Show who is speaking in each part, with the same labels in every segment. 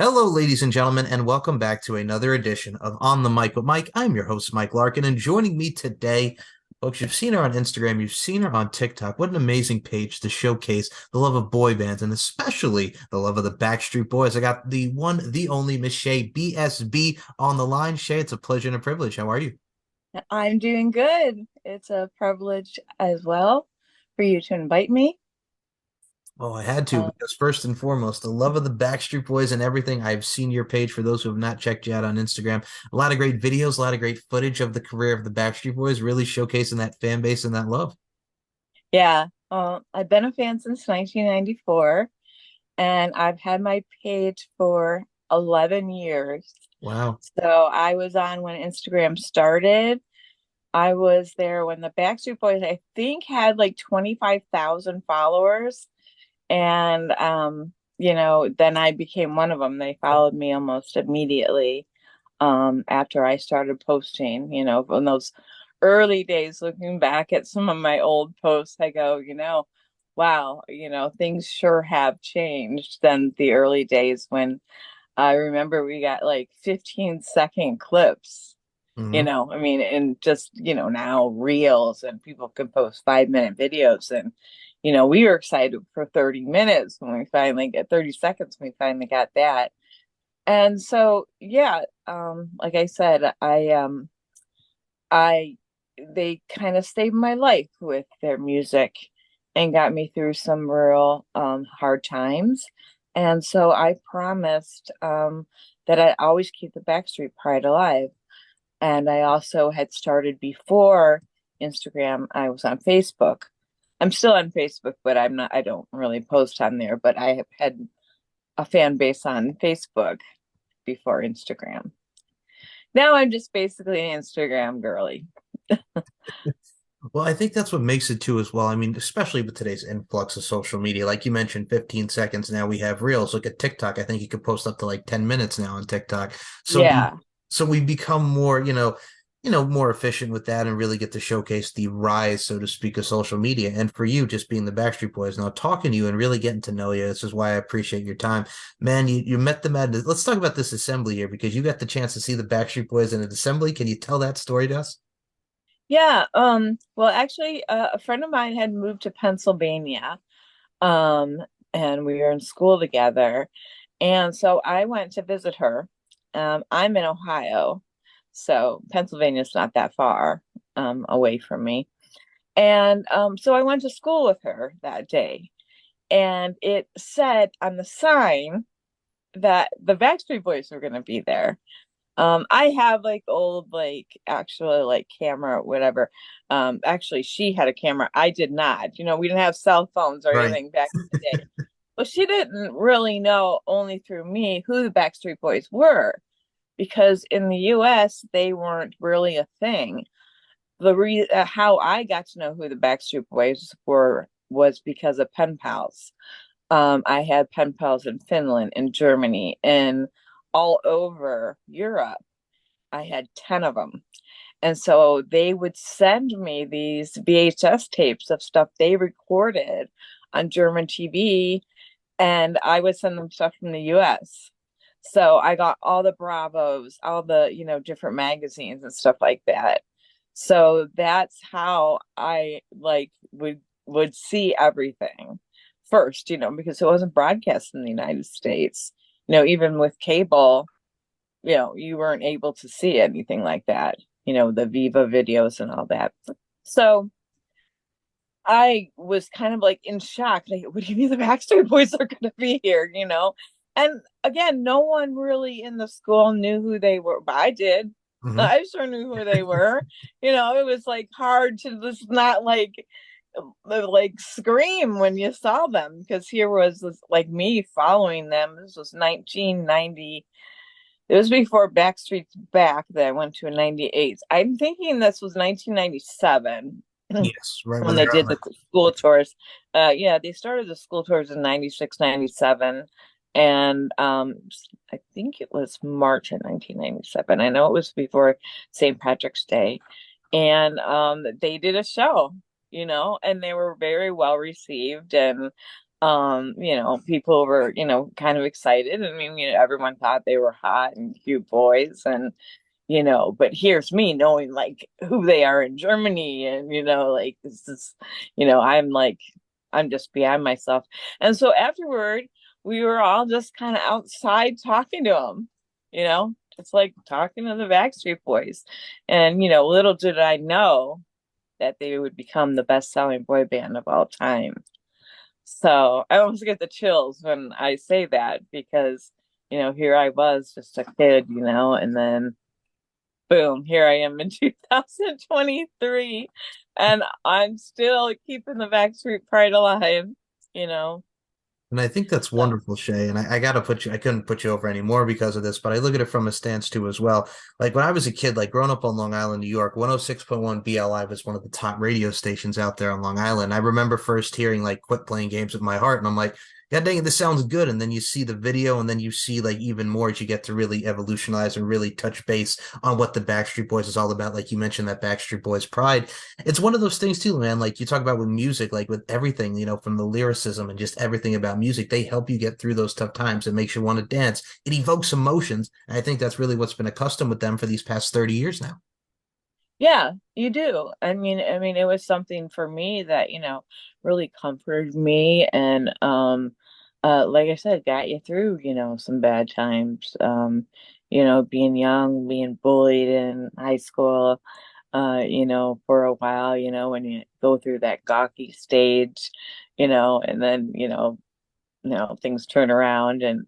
Speaker 1: Hello, ladies and gentlemen, and welcome back to another edition of On the Mic with Mike. I'm your host, Mike Larkin, and joining me today, folks, you've seen her on Instagram, you've seen her on TikTok. What an amazing page to showcase the love of boy bands and especially the love of the Backstreet Boys. I got the one, the only Miss Shay BSB on the line. Shay, it's a pleasure and a privilege. How are you?
Speaker 2: I'm doing good. It's a privilege as well for you to invite me.
Speaker 1: Oh, I had to
Speaker 2: Um,
Speaker 1: because first and foremost, the love of the Backstreet Boys and everything. I've seen your page for those who have not checked you out on Instagram. A lot of great videos, a lot of great footage of the career of the Backstreet Boys, really showcasing that fan base and that love.
Speaker 2: yeah, I've been a fan since 1994, and I've had my page for 11 years.
Speaker 1: Wow.
Speaker 2: So I was on when Instagram started. I was there when the Backstreet Boys, I think, had like 25,000 followers. And, then I became one of them. They followed me almost immediately. After I started posting, in those early days, looking back at some of my old posts, I go, wow, things sure have changed than the early days when I remember we got like 15-second clips,
Speaker 1: Hmm.
Speaker 2: I mean, and just, now reels and people can post 5-minute videos. And, we were excited for 30 minutes when we finally get 30 seconds, when we finally got that. And so, yeah, like I said, I they kind of saved my life with their music and got me through some real hard times. And so I promised that I always keep the Backstreet Pride alive. And I also had started before Instagram. I was on Facebook. I'm still on Facebook, but I don't really post on there, but I have had a fan base on Facebook before Instagram. Now I'm just basically an Instagram girly.
Speaker 1: Well, I think that's what makes it too as well. I mean, especially with today's influx of social media. Like you mentioned, 15 seconds. Now we have Reels. Look at TikTok. I think you could post up to like 10 minutes now on TikTok. So we
Speaker 2: Yeah.
Speaker 1: so we become more, more efficient with that and really get to showcase the rise, so to speak, of social media. And for you, just being the Backstreet Boys, now talking to you and really getting to know you, this is why I appreciate your time. Man, you met them at, let's talk about this assembly here because you got the chance to see the Backstreet Boys in an assembly. Can you tell that story to us?
Speaker 2: Yeah. Well, actually, a friend of mine had moved to Pennsylvania, um, and we were in school together. And so I went to visit her. I'm in Ohio, so Pennsylvania's not that far away from me. And so I went to school with her that day, and it said on the sign that the Backstreet Boys were going to be there. I have like old, like actual like camera, whatever. Actually, she had a camera. I did not. We didn't have cell phones or
Speaker 1: Right.
Speaker 2: anything back in the day. Well, she didn't really know, only through me, who the Backstreet Boys were, because in the US they weren't really a thing. How I got to know who the Backstreet Boys were was because of pen pals. I had pen pals in Finland, in Germany, and all over Europe. I had 10 of them. And so they would send me these VHS tapes of stuff they recorded on German TV, and I would send them stuff from the US. So I got all the Bravos, all the, different magazines and stuff like that. So that's how I like would see everything first, because it wasn't broadcast in the United States. Even with cable, you weren't able to see anything like that, the Viva videos and all that. So I was kind of like in shock. Like, what do you mean the Backstreet Boys are going to be here, And again, no one really in the school knew who they were, but I did.
Speaker 1: Hmm.
Speaker 2: I sure knew who they were. It was like hard to just not like scream when you saw them, because here was this, like, me following them. This was 1990. It was before Backstreet's Back that I went to in 98. I'm thinking this was 1997
Speaker 1: Yes, right when
Speaker 2: when
Speaker 1: they
Speaker 2: they
Speaker 1: got
Speaker 2: did
Speaker 1: my.
Speaker 2: the school tours. Yeah, they started the school tours in 96, 97. And I think it was March of 1997. I know it was before St. Patrick's Day. And they did a show, and they were very well received. And People were, kind of excited. I mean, everyone thought they were hot and cute boys, and but here's me knowing like who they are in Germany, and like this is, I'm like, I'm just behind myself. And so afterward, we were all just kind of outside talking to them, it's like talking to the Backstreet Boys. And little did I know that they would become the best-selling boy band of all time. So I almost get the chills when I say that, because here I was just a kid, and then boom, here I am in 2023, and I'm still keeping the Backstreet Pride alive, you know.
Speaker 1: And I think that's
Speaker 2: So
Speaker 1: wonderful, Shay. And I gotta put you, I couldn't put you over anymore because of this, but I look at it from a stance too as well. Like when I was a kid, like growing up on Long Island, New York, 106.1 BLI was one of the top radio stations out there on Long Island. I remember first hearing like Quit Playing Games with My Heart, and I'm like, God dang it, this sounds good. And then you see the video, and then you see like even more as you get to really evolutionize and really touch base on what the Backstreet Boys is all about. Like you mentioned that Backstreet Boys pride. It's one of those things too, man. Like you talk about with music, like with everything, from the lyricism and just everything about music, they help you get through those tough times. It makes you want to dance. It evokes emotions. And I think that's really what's been accustomed with them for these past 30 years now.
Speaker 2: yeah, you do. I mean, it was something for me that, really comforted me, and like I said, got you through, some bad times. Being young, being bullied in high school, for a while, when you go through that gawky stage, and then, things turn around, and,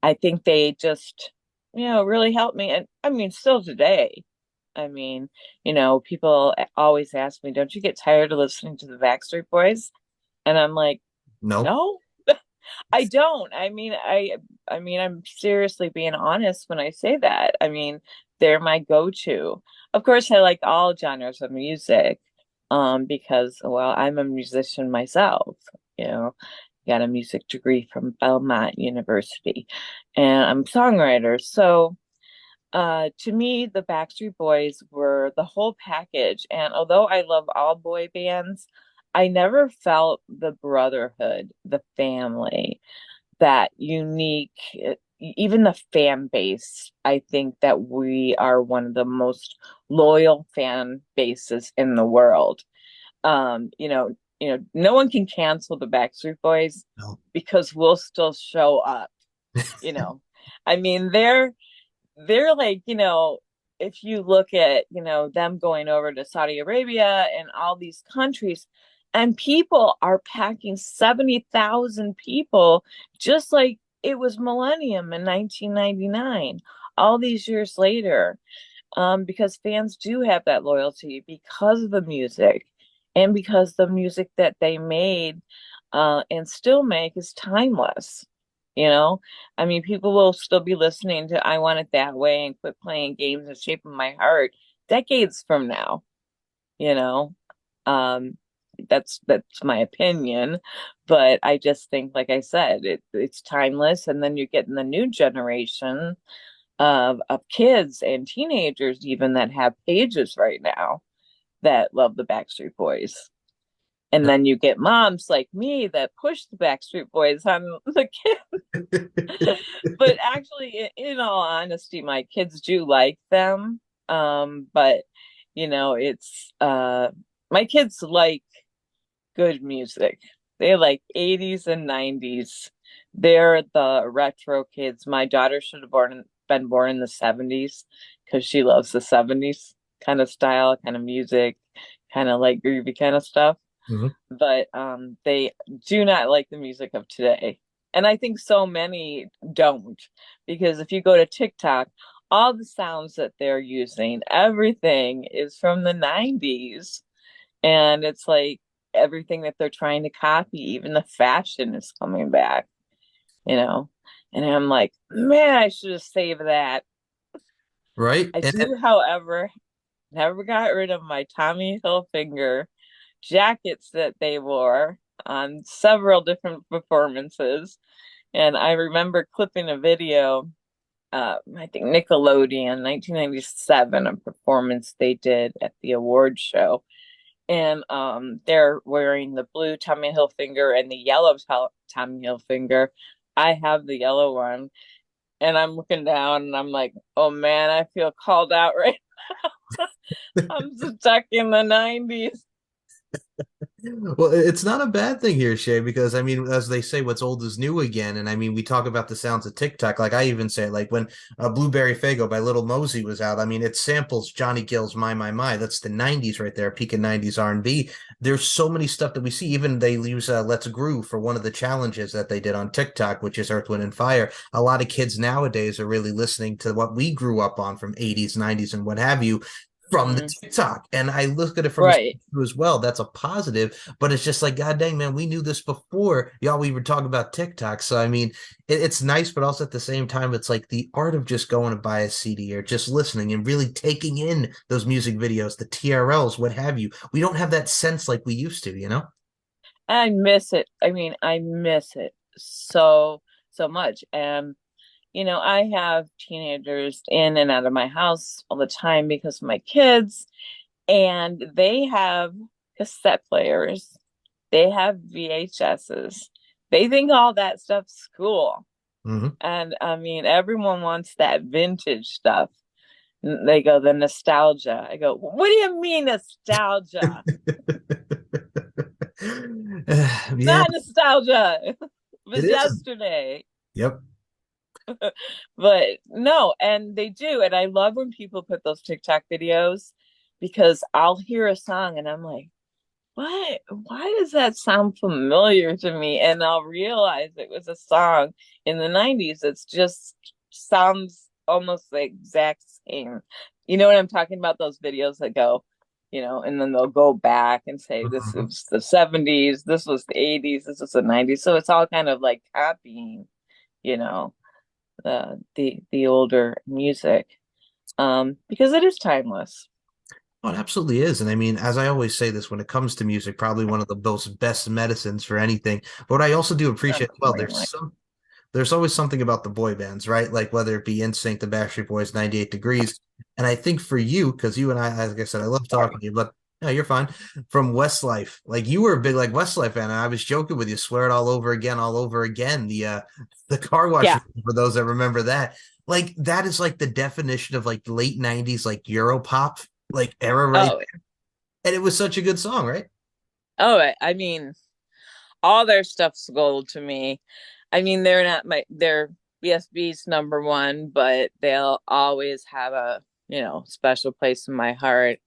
Speaker 2: I think they just, really helped me. And I mean, still today, I mean, people always ask me, don't you get tired of listening to the Backstreet Boys? And I'm like,
Speaker 1: No,
Speaker 2: no, I don't. I mean, I'm seriously being honest when I say that. I mean, they're my go-to. Of course, I like all genres of music, because, well, I'm a musician myself, you know. Got a music degree from Belmont University, and I'm a songwriter. So, to me, the Backstreet Boys were the whole package. And although I love all boy bands, I never felt the brotherhood, the family, that unique, even the fan base. I think that we are one of the most loyal fan bases in the world. No one can cancel the Backstreet Boys
Speaker 1: no.
Speaker 2: because we'll still show up, you know. I mean, they're like, if you look at, them going over to Saudi Arabia and all these countries, and people are packing 70,000 people, just like it was Millennium in 1999, all these years later, because fans do have that loyalty because of the music, and because the music that they made, and still make, is timeless. You know, I mean, people will still be listening to "I Want It That Way" and "Quit Playing Games" and "Shape of My Heart" decades from now. You know, um, that's my opinion, but I just think, like I said, it's timeless. And then you get in the new generation of kids and teenagers even that have pages right now that love the Backstreet Boys. And then you get moms like me that push the Backstreet Boys on the kids. But actually, in all honesty, my kids do like them. But it's my kids like good music. They like 80s and 90s. They're the retro kids. My daughter should have been born in the 70s because she loves the 70s kind of style, kind of music, kind of like groovy kind of stuff.
Speaker 1: Mhm.
Speaker 2: But they do not like the music of today. And I think so many don't, because if you go to TikTok, all the sounds that they're using, everything is from the 90s. And it's like everything that they're trying to copy, even the fashion is coming back, you know. And I'm like, man, I should have saved that.
Speaker 1: Right.
Speaker 2: I
Speaker 1: And
Speaker 2: do, however, never got rid of my Tommy Hilfiger jackets that they wore on several different performances. And I remember clipping a video, I think Nickelodeon, 1997, a performance they did at the award show. and they're wearing the blue Tommy Hilfiger and the yellow Tommy Hilfiger. I have the yellow one, and I'm looking down and I'm like, oh man, I feel called out right. I'm stuck in the 90s.
Speaker 1: Well, it's not a bad thing here, Shay, because I mean, as they say, what's old is new again. And I mean, we talk about the sounds of TikTok. Like I even say, like when Blueberry Fago by Little Mosey was out, I mean, it samples Johnny Gill's My. That's the 90s right there, peak of 90s R&B. There's so many stuff that we see. Even they use Let's Groove for one of the challenges that they did on TikTok, which is Earth, Wind, and Fire. A lot of kids nowadays are really listening to what we grew up on from 80s, 90s, and what have you from the
Speaker 2: Mm,
Speaker 1: TikTok. And I look at it from a
Speaker 2: right.
Speaker 1: as well. That's a positive, but it's just like, God dang, man, we knew this before. Y'all, we were talking about TikTok. So, I mean, it's nice, but also at the same time, it's like the art of just going to buy a CD or just listening and really taking in those music videos, the TRLs, what have you. We don't have that sense like we used to, you know?
Speaker 2: I miss it. I mean, I miss it so much. And I have teenagers in and out of my house all the time because of my kids, and they have cassette players, they have VHSs. They think all that stuff's cool.
Speaker 1: Mm-hmm.
Speaker 2: And I mean, everyone wants that vintage stuff. They go, the nostalgia. I go, what do you mean nostalgia?
Speaker 1: Yeah,
Speaker 2: Not nostalgia. It
Speaker 1: it
Speaker 2: was
Speaker 1: is.
Speaker 2: yesterday.
Speaker 1: Yep.
Speaker 2: But no, and they do. And I love when people put those TikTok videos because I'll hear a song and I'm like, what? Why does that sound familiar to me? And I'll realize it was a song in the 90s. It's just sounds almost the exact same. You know what I'm talking about? Those videos that go, and then they'll go back and say, this
Speaker 1: Mhm.
Speaker 2: was the 70s, this was the 80s, this was the 90s. So it's all kind of like copying, you know, the older music. Because it is timeless.
Speaker 1: Oh, it absolutely is. And I mean, as I always say this, when it comes to music, probably one of the most best medicines for anything. But what I also do appreciate as well,
Speaker 2: Like,
Speaker 1: there's always something about the boy bands, right? Like whether it be NSYNC, the Backstreet Boys, 98 Degrees. And I think for you, because you and I, like I said, I love talking
Speaker 2: sorry.
Speaker 1: to you, but yeah, you're fine. From Westlife, like you were a big like Westlife fan, and I was joking with you, swear it all over again. The car wash
Speaker 2: Yeah.
Speaker 1: for those that remember that. Like that is like the definition of like late 90s like Europop like era right.
Speaker 2: Oh,
Speaker 1: And it was such a good song, right?
Speaker 2: I mean, all their stuff's gold to me. I mean, they're BSB's number one, but they'll always have a, special place in my heart.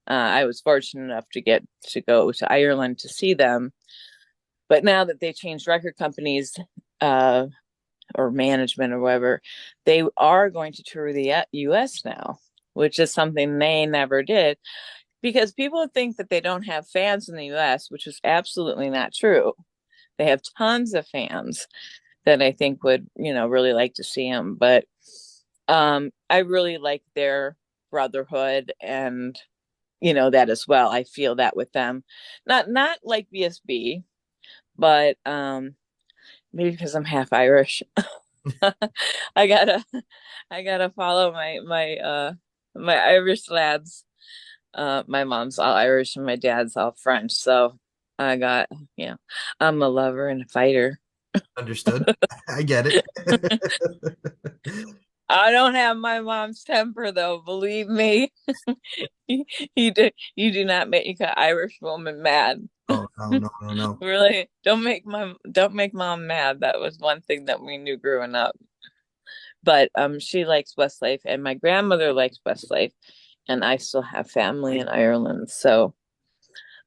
Speaker 2: I was fortunate enough to get to go to Ireland to see them. But now that they changed record companies, uh, or management or whatever, they are going to tour the US now, which is something they never did because people think that they don't have fans in the US, which is absolutely not true. They have tons of fans that I think would, really like to see him. But I really like their brotherhood and that as well. I feel that with them. Not like BSB, but maybe because I'm half Irish. I gotta I gotta follow my Irish lads. My mom's all Irish and my dad's all French. So I got, I'm a lover and a fighter.
Speaker 1: Understood. I get it.
Speaker 2: I don't have my mom's temper though, believe me. You do not make an Irish woman mad.
Speaker 1: Oh, no, no, no, no.
Speaker 2: Really, don't make mom mad. That was one thing that we knew growing up. But she likes Westlife and my grandmother likes Westlife and I still have family in Ireland. So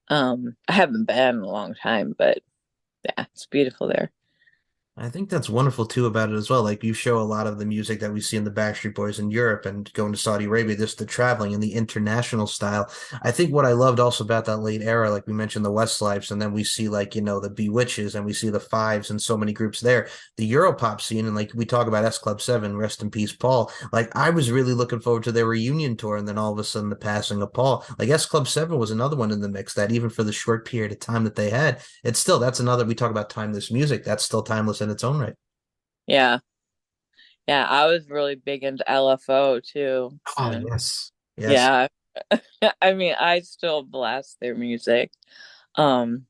Speaker 2: I haven't been in a long time, but yeah, it's beautiful there.
Speaker 1: I think that's wonderful too about it as well. Like you show a lot of the music that we see in the Backstreet Boys in Europe and going to Saudi Arabia, just the traveling and the international style. I think what I loved also about that late era, like we mentioned the Westlifes, and then we see like, the Bewitches and we see the Fives and so many groups there. The Europop scene, and like we talk about S Club 7, rest in peace, Paul. Like I was really looking forward to their reunion tour, and then all of a sudden the passing of Paul. Like S Club 7 was another one in the mix that even for the short period of time that they had, it's still that's another we talk about timeless music. That's still timeless in its own right.
Speaker 2: Yeah. Yeah, I was really big into LFO too.
Speaker 1: Oh
Speaker 2: And
Speaker 1: yes. Yes.
Speaker 2: yeah, I mean, I still blast their music. Um,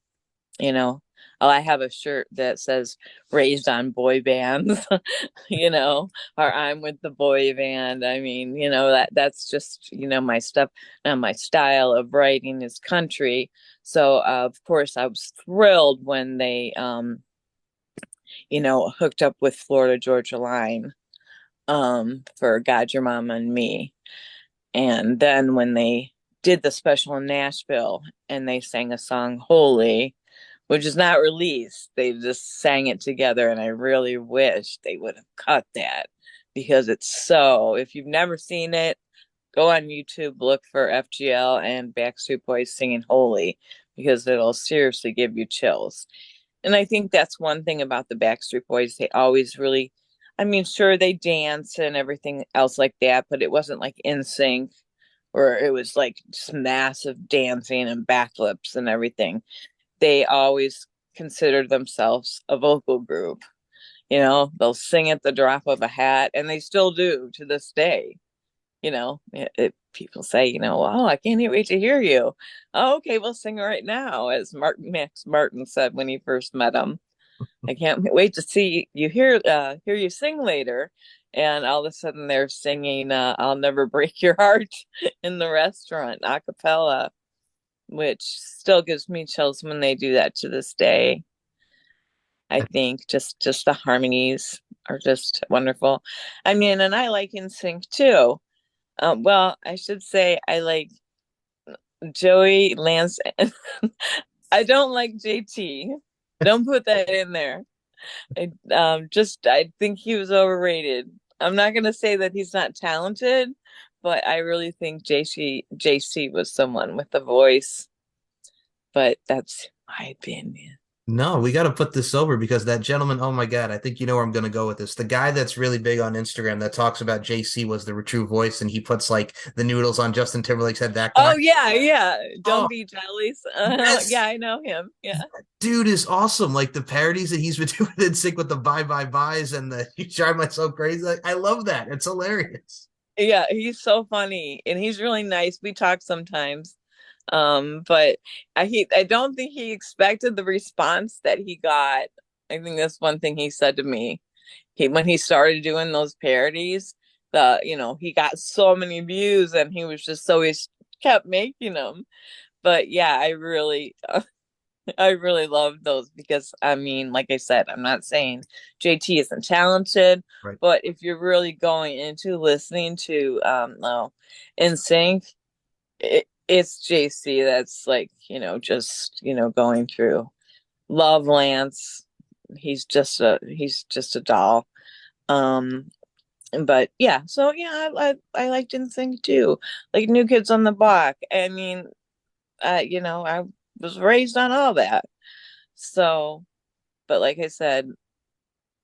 Speaker 2: you know, oh, I have a shirt that says raised on boy bands, or I'm with the boy band. I mean, that's just, my stuff. Now my style of writing is country. So of course I was thrilled when they hooked up with Florida Georgia Line for God, Your Mama and Me. And then when they did the special in Nashville and they sang a song Holy, which is not released, they just sang it together. And I really wish they would have cut that because if you've never seen it, go on YouTube, look for FGL and Backstreet Boys singing Holy because it'll seriously give you chills. And I think that's one thing about the Backstreet Boys. They always really, I mean, sure, they dance and everything else like that, but it wasn't like NSYNC or it was like just massive dancing and backflips and everything. They always considered themselves a vocal group. They'll sing at the drop of a hat, and they still do to this day. People say, oh, I can't wait to hear you. Oh, okay, we'll sing right now, as Max Martin said when he first met him. I can't wait to see you hear you sing later. And all of a sudden they're singing I'll Never Break Your Heart in the restaurant a cappella, which still gives me chills when they do that to this day. I think just the harmonies are just wonderful. I mean, and I like NSYNC too. Well, I should say I like Joey Lance. I don't like JT. Don't put that in there. I think he was overrated. I'm not gonna say that he's not talented, but I really think JC was someone with a voice. But that's my opinion.
Speaker 1: No, we got to put this over because that gentleman, oh my God, I think you know where I'm going to go with this. The guy that's really big on Instagram that talks about JC was the true voice and he puts like the noodles on Justin Timberlake's head, that guy.
Speaker 2: Oh yeah, yeah.
Speaker 1: Oh,
Speaker 2: Don't be jealous.
Speaker 1: yes.
Speaker 2: Yeah, I know him. Yeah.
Speaker 1: Dude is awesome. Like the parodies that he's been doing in sync with the bye bye byes and the you drive myself crazy. Like, I love that. It's hilarious.
Speaker 2: Yeah, he's so funny and he's really nice. We talk sometimes. But I don't think he expected the response that he got. I think that's one thing he said to me. When he started doing those parodies, he got so many views and he was just so he kept making them. But yeah, I really love those because I mean, like I said, I'm not saying JT isn't talented,
Speaker 1: Right.
Speaker 2: but if you're really going into listening to NSYNC, it's JC that's like, just, going through Love Lance. He's just a doll. Um but yeah, so yeah, I liked NSYNC too. Like New Kids on the Block. I mean, I was raised on all that. So, but like I said,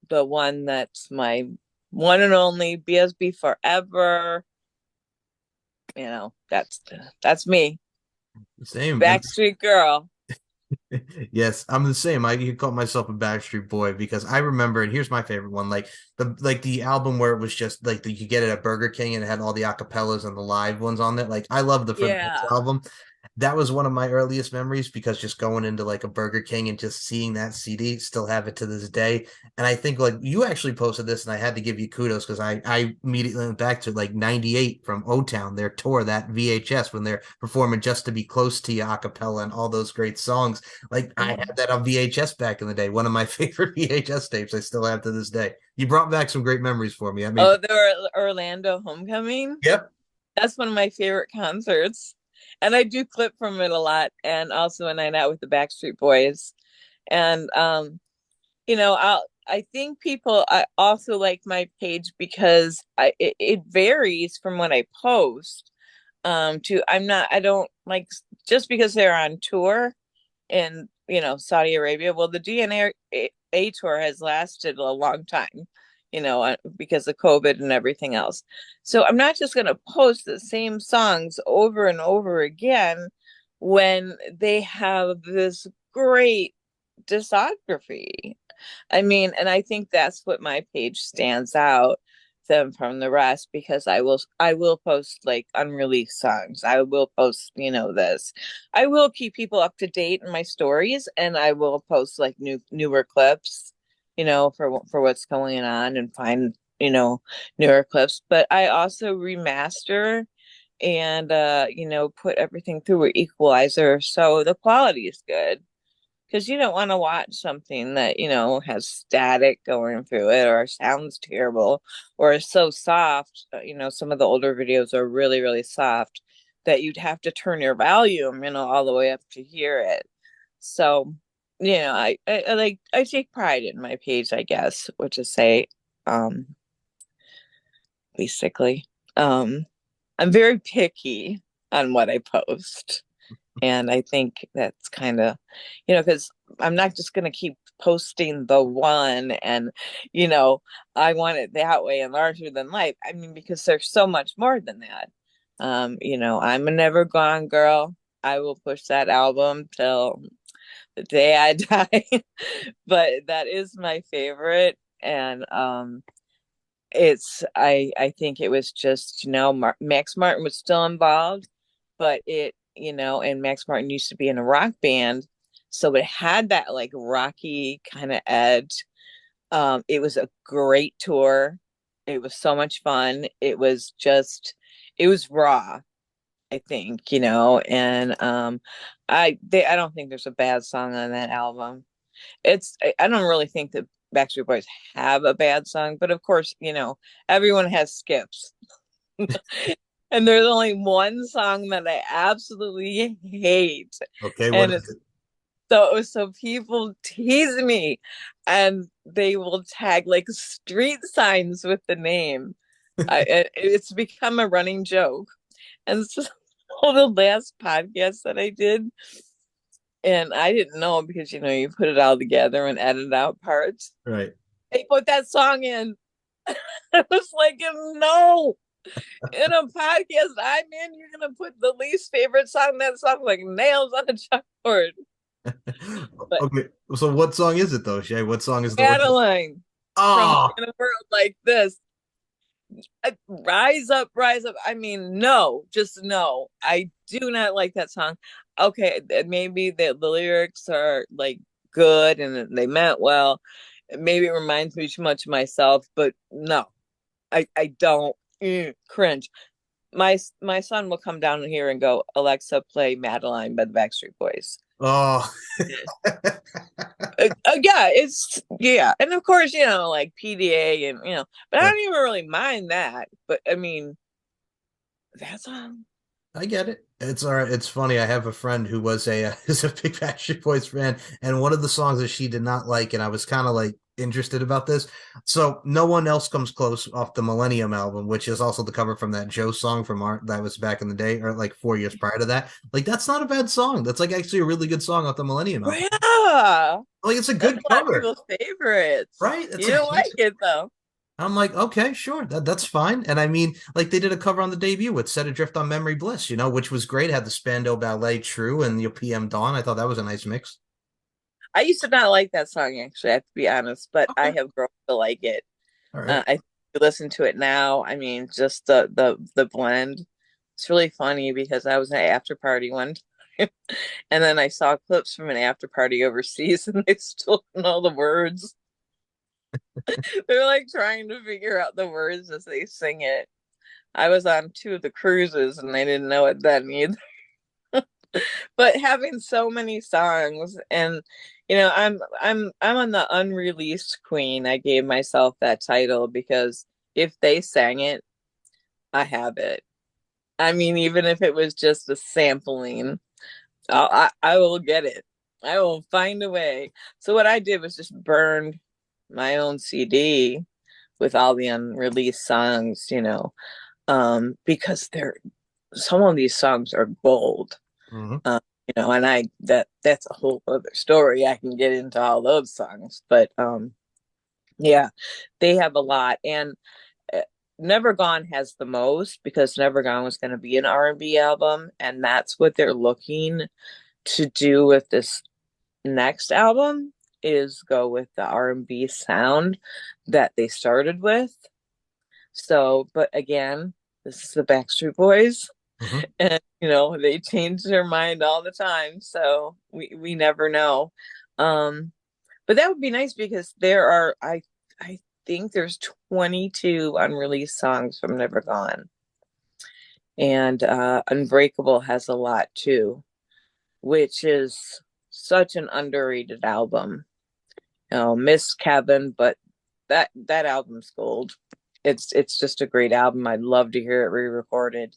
Speaker 2: the one that's my one and only BSB forever, that's me.
Speaker 1: Same. And
Speaker 2: Backstreet Girl.
Speaker 1: yes, I'm the same. I could call myself a Backstreet Boy because I remember, and here's my favorite one, like the album where it was just like you could get it at Burger King and it had all the acapellas and the live ones on it. Like I love the Forbidden
Speaker 2: Yeah.
Speaker 1: album. That was one of my earliest memories because just going into like a Burger King and just seeing that CD, still have it to this day. And I think like you actually posted this, and I had to give you kudos because I immediately went back to like '98 from O Town, their tour, that VHS when they're performing Just to Be Close to You a cappella and all those great songs. Like I had that on VHS back in the day. One of my favorite VHS tapes I still have to this day. You brought back some great memories for me. I mean,
Speaker 2: Oh, the Orlando Homecoming.
Speaker 1: yep.
Speaker 2: That's one of my favorite concerts. And I do clip from it a lot and also a night out with the Backstreet Boys. And I think people I also like my page because it varies from what I post. I don't like just because they're on tour in Saudi Arabia. Well, the DNA tour has lasted a long time, because of COVID and everything else. So I'm not just going to post the same songs over and over again when they have this great discography. I mean, and I think that's what my page stands out them from the rest because I will post like unreleased songs. I will post, this. I will keep people up to date in my stories, and I will post like newer clips, for what's going on, and find, newer clips. But I also remaster and put everything through an equalizer so the quality is good, because you don't want to watch something that has static going through it, or sounds terrible, or is so soft. Some of the older videos are really, really soft that you'd have to turn your volume all the way up to hear it. So I take pride in my page, I guess, which is say, um basically, um I'm very picky on what I post. And I think that's kind of, because I'm not just going to keep posting the one, and, I want it that way and larger than life. I mean, because there's so much more than that. I'm a never gone girl. I will push that album till the day I die. But that is my favorite. And I think it was just, Max Martin was still involved, but and Max Martin used to be in a rock band, so it had that like rocky kind of edge. It was a great tour. It was so much fun. It was raw, I think, and I don't think there's a bad song on that album. I don't really think that Backstreet Boys have a bad song, but of course, everyone has skips. And there's only one song that I absolutely hate.
Speaker 1: Okay, what
Speaker 2: And
Speaker 1: is
Speaker 2: it's
Speaker 1: it?
Speaker 2: so people tease me, and they will tag like street signs with the name. It's become a running joke. And so the last podcast that I did, and I didn't know, because you put it all together and edit out parts.
Speaker 1: Right.
Speaker 2: They put that song in. I was like, no, in a podcast I'm in, you're gonna put the least favorite song. That song like nails on a chalkboard. But
Speaker 1: Okay, so what song is it though, Shay? What song is the worst?
Speaker 2: Madeline from
Speaker 1: Oh,
Speaker 2: In a World Like This. Rise up, rise up. I mean, no, just no. I do not like that song. Okay, maybe the lyrics are like good and they meant well. Maybe it reminds me too much of myself, but no, I don't. Cringe. My son will come down here and go, Alexa, play Madeline by the Backstreet Boys.
Speaker 1: oh.
Speaker 2: Yeah, and of course, like PDA, and but I
Speaker 1: Right.
Speaker 2: don't even really mind that. But I mean, that's all.
Speaker 1: I get it. It's all right. It's funny. I have a friend who was a is a big Backstreet Boys fan, and one of the songs that she did not like, and I was kind of like interested about this. So no one else comes close off the Millennium album, which is also the cover from that Joe song from Art that was back in the day, or like 4 years prior to that. Like that's not a bad song. That's like actually a really good song off the Millennium album.
Speaker 2: Yeah,
Speaker 1: Like it's a
Speaker 2: that's
Speaker 1: good
Speaker 2: a lot of
Speaker 1: cover,
Speaker 2: people's favorites.
Speaker 1: right? It's
Speaker 2: You
Speaker 1: a
Speaker 2: don't like
Speaker 1: decent.
Speaker 2: it though.
Speaker 1: I'm like, okay, sure, that's fine. And I mean, like they did a cover on the debut with "Set Adrift on Memory Bliss," which was great. It had the Spandau Ballet, True, and the PM Dawn. I thought that was a nice mix.
Speaker 2: I used to not like that song, actually. I have to be honest, but I
Speaker 1: Okay,
Speaker 2: have grown to like it.
Speaker 1: all right.
Speaker 2: I listen to it now. I mean, just the blend. It's really funny because I was at an after party one time, and then I saw clips from an after party overseas, and they still don't know the words. They're like trying to figure out the words as they sing it. I was on two of the cruises, and I didn't know it then either. But having so many songs, and I'm on the unreleased queen. I gave myself that title because if they sang it, I have it. I mean, even if it was just a sampling, I will get it. I will find a way. So what I did was just burn my own CD with all the unreleased songs, because they're some of these songs are gold.
Speaker 1: Mhm.
Speaker 2: And that's a whole other story. I can get into all those songs, but yeah, they have a lot. And uh, Never Gone has the most, because Never Gone was going to be an R&B album, and that's what they're looking to do with this next album, is go with the R&B sound that they started with. So, but again, this is the Backstreet Boys,
Speaker 1: Mhm.
Speaker 2: and they change their mind all the time, so we never know. Um, but that would be nice because there are I think there's 22 unreleased songs from Never Gone, and Unbreakable has a lot too, which is such an underrated album. Miss Kevin, but that album's gold. It's just a great album. I'd love to hear it re-recorded,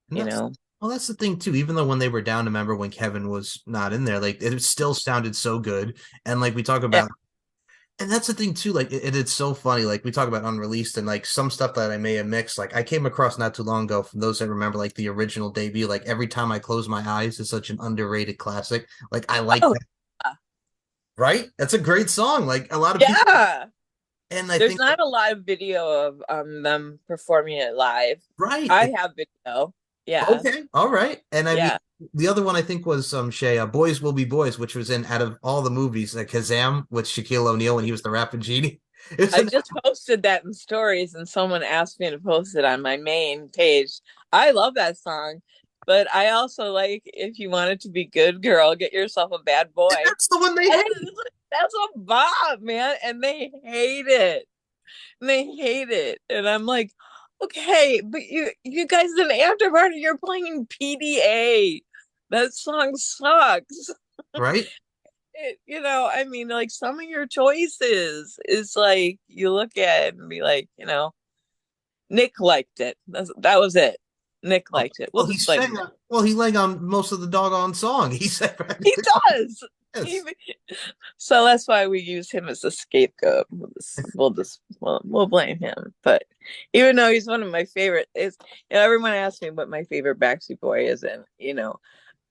Speaker 1: And
Speaker 2: you
Speaker 1: that's
Speaker 2: know.
Speaker 1: well, that's the thing too. Even though when they were down, remember when Kevin was not in there, like it still sounded so good. And like we talk
Speaker 2: Yeah.
Speaker 1: about, and that's the thing too. Like it's so funny. Like we talk about unreleased and like some stuff that I may have mixed. Like I came across not too long ago. From those that remember, like the original debut. Like Every Time I Close My Eyes is such an underrated classic. Like I like
Speaker 2: Oh,
Speaker 1: that. Right? That's a great song. Like a lot of people,
Speaker 2: yeah.
Speaker 1: and I
Speaker 2: There's
Speaker 1: think
Speaker 2: not a live video of them performing it live.
Speaker 1: right.
Speaker 2: I have video. Yeah.
Speaker 1: Okay, all right. And I mean,
Speaker 2: Yeah.
Speaker 1: the other one I think was Shay, Boys Will Be Boys, which was in out of all the movies, Kazam with Shaquille O'Neal when he was the rapping genie. It's
Speaker 2: I
Speaker 1: an
Speaker 2: just posted that in stories and someone asked me to post it on my main page. I love that song, but I also like if you want it to be good, girl, get yourself a bad boy.
Speaker 1: that's the one they
Speaker 2: And
Speaker 1: hate.
Speaker 2: that's a Bob, man, and they hate it. They hate it, and I'm like, okay, but you guys in the after party, you're playing PDA. That song sucks.
Speaker 1: Right?
Speaker 2: I mean, like some of your choices is like you look at it and be like, Nick liked it. That was it. Nick
Speaker 1: Oh,
Speaker 2: liked it. We'll
Speaker 1: well, he
Speaker 2: just blame
Speaker 1: sang.
Speaker 2: Nick.
Speaker 1: Well, he sang on most of the doggone song. He sang.
Speaker 2: He does. He,
Speaker 1: Yes.
Speaker 2: so that's why we use him as a scapegoat. We'll blame him. But even though he's one of my favorite, is everyone asks me what my favorite Backstreet Boy is, and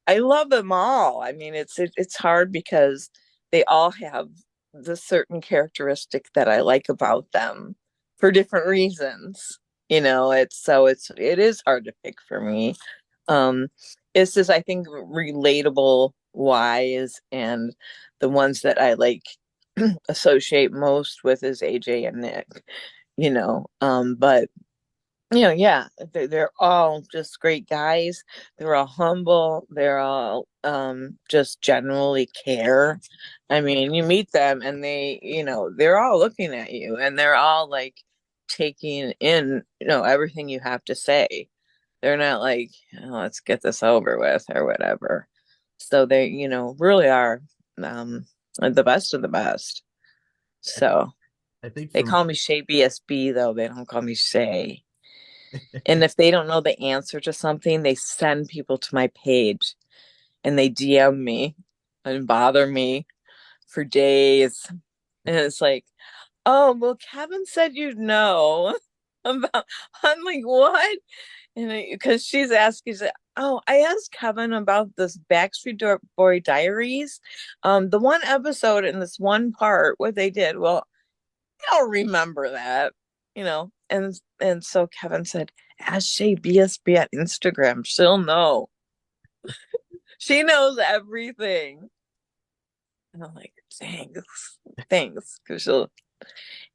Speaker 2: I love them all. I mean, it's hard because they all have the certain characteristic that I like about them for different reasons. It is hard to pick for me. Um, it's just I think relatable wise, and the ones that I like associate most with is AJ and Nick. But yeah, they're all just great guys. They're all humble. They're all just generally care. I mean, you meet them and they're all looking at you and they're all like taking in, everything you have to say. They're not like, let's get this over with or whatever. So they, really are the best of the best. So
Speaker 1: I think
Speaker 2: they
Speaker 1: for me,
Speaker 2: call me Shay BSB though. They don't call me Shay. And if they don't know the answer to something, they send people to my page and they DM me and bother me for days. And it's like, oh, well, Kevin said you'd know about. I'm like, what? And because she's asking, oh, I asked Kevin about this Backstreet Boy Diaries. The one episode in this one part, what they did. Well, I don't remember that, and so Kevin said, ask Shay BSB at Instagram. She'll know. She knows everything. And I'm like, thanks. Because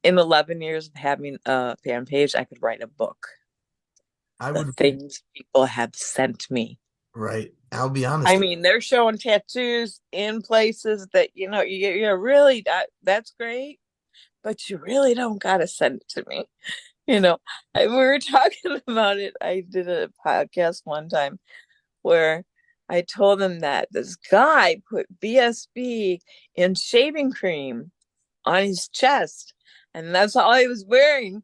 Speaker 2: in 11 years of having a fan page, I could write a book.
Speaker 1: I
Speaker 2: The
Speaker 1: would
Speaker 2: things people have sent me.
Speaker 1: right. I'll be
Speaker 2: I
Speaker 1: honest.
Speaker 2: mean, they're showing tattoos in places that, you're really, that's great, but you really don't got to send it to me. We were talking about it. I did a podcast one time where I told them that this guy put BSB in shaving cream on his chest, and that's all he was wearing.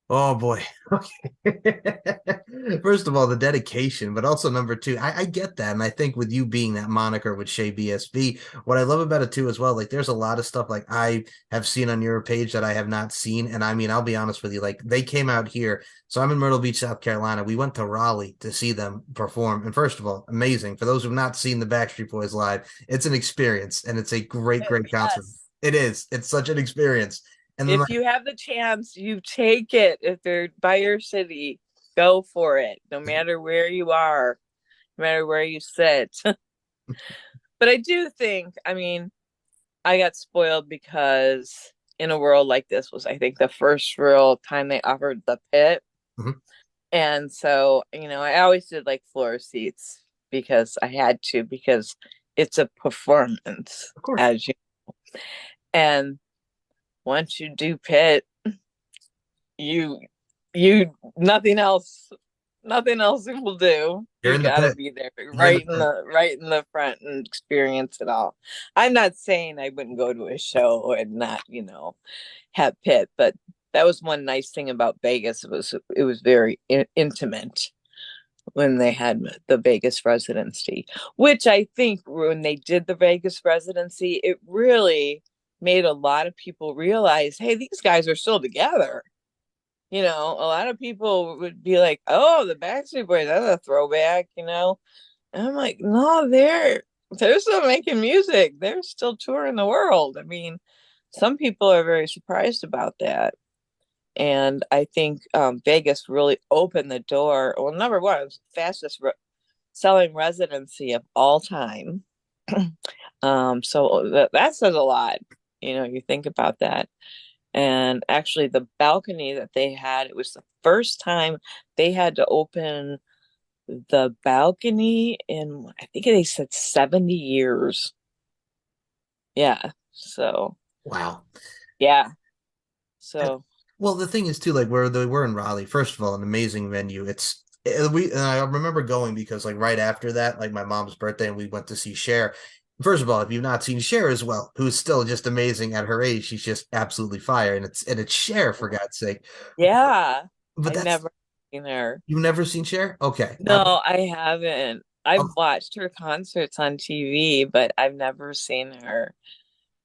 Speaker 1: Oh boy. Okay. First of all, the dedication, but also number two, I get that. And I think with you being that moniker with Shay BSB, what I love about it too as well, like there's a lot of stuff like I have seen on your page that I have not seen. And I mean, I'll be honest with you, like they came out here. So I'm in Myrtle Beach, South Carolina. We went to Raleigh to see them perform. And first of all, amazing. For those who've not seen the Backstreet Boys live, it's an experience and it's a great concert.
Speaker 2: Yes.
Speaker 1: It is. It's such an experience. And then
Speaker 2: If you have the chance, you take it. If they're by your city, go for it, no matter where you are, no matter where you sit. But I do think, I mean, I got spoiled because In a World Like This was, I think, the first real time they offered the pit.
Speaker 1: Mhm.
Speaker 2: And so, I always did like floor seats because I had to, because it's a performance,
Speaker 1: Of course.
Speaker 2: as you and once you do pit, you you nothing else will do.
Speaker 1: You're
Speaker 2: You
Speaker 1: in the
Speaker 2: gotta
Speaker 1: pit.
Speaker 2: be there
Speaker 1: You're in the pit.
Speaker 2: right in the front and experience it all. I'm not saying I wouldn't go to a show and not, have pit, but that was one nice thing about Vegas. It was very intimate when they had the Vegas residency, which I think when they did the Vegas residency, it really made a lot of people realize, hey, these guys are still together. A lot of people would be like, oh, the Backstreet Boys, that's a throwback. And I'm like, no, they're still making music. They're still touring the world. I mean, some people are very surprised about that. And I think Vegas really opened the door. Well, number one, it was the fastest selling residency of all time. So that says a lot. You think about that. And actually, the balcony that they had, it was the first time they had to open the balcony in, I think they said 70 years. Yeah. So,
Speaker 1: Wow.
Speaker 2: yeah.
Speaker 1: And,
Speaker 2: So,
Speaker 1: well, the thing is too, like where they were in Raleigh, first of all, an amazing venue. And I remember going because like right after that, like my mom's birthday, and we went to see Cher. First of all, if you've not seen Cher as well, who's still just amazing at her age, she's just absolutely fire, and it's Cher for God's sake.
Speaker 2: yeah,
Speaker 1: But
Speaker 2: I
Speaker 1: that's
Speaker 2: never seen her.
Speaker 1: you've never seen Cher? Okay.
Speaker 2: No, I haven't. I've
Speaker 1: Um,
Speaker 2: watched her concerts on TV, but I've never seen her.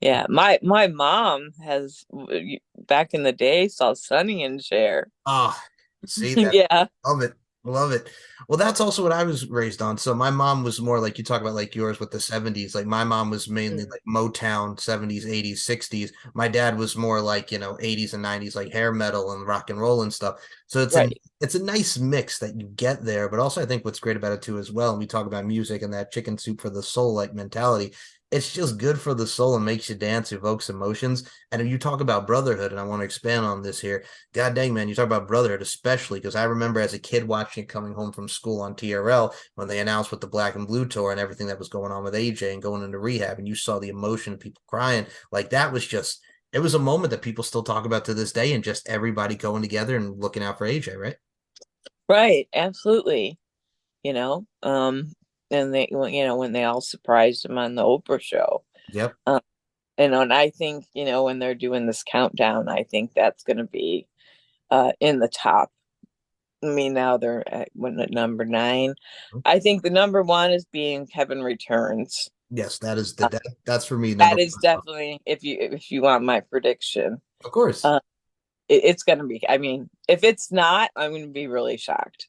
Speaker 2: Yeah, my mom has back in the day saw Sonny and Cher.
Speaker 1: Ah, see that.
Speaker 2: Yeah,
Speaker 1: Love it. Love it. Well, that's also what I was raised on. So my mom was more like you talk about like yours with the 70s. Like my mom was mainly like Motown, 70s, 80s, 60s. My dad was more like, 80s and 90s, like hair metal and rock and roll and stuff. So
Speaker 2: right.
Speaker 1: it's a nice mix that you get there. But also I think what's great about it too as well, and we talk about music and that chicken soup for the soul like mentality. It's just good for the soul and makes you dance, evokes emotions. And if you talk about brotherhood, and I want to expand on this here, God dang, man, you talk about Brotherhood, especially because I remember as a kid watching it coming home from school on TRL when they announced with the Black and Blue tour and everything that was going on with AJ and going into rehab, and you saw the emotion of people crying. Like that was just, it was a moment that people still talk about to this day, and just everybody going together and looking out for AJ, right?
Speaker 2: Right, absolutely. You know, and when they all surprised him on the Oprah show.
Speaker 1: Yep.
Speaker 2: Um, and I think, when they're doing this countdown, I think that's going to be in the top. I mean, now they're at number 9. I think the number one is being Kevin Returns.
Speaker 1: Yes, that is
Speaker 2: Uh,
Speaker 1: that's for me number
Speaker 2: that is
Speaker 1: one.
Speaker 2: definitely, if you want my prediction,
Speaker 1: Of course.
Speaker 2: uh, it's going to be. I mean, if it's not, I'm going to be really shocked.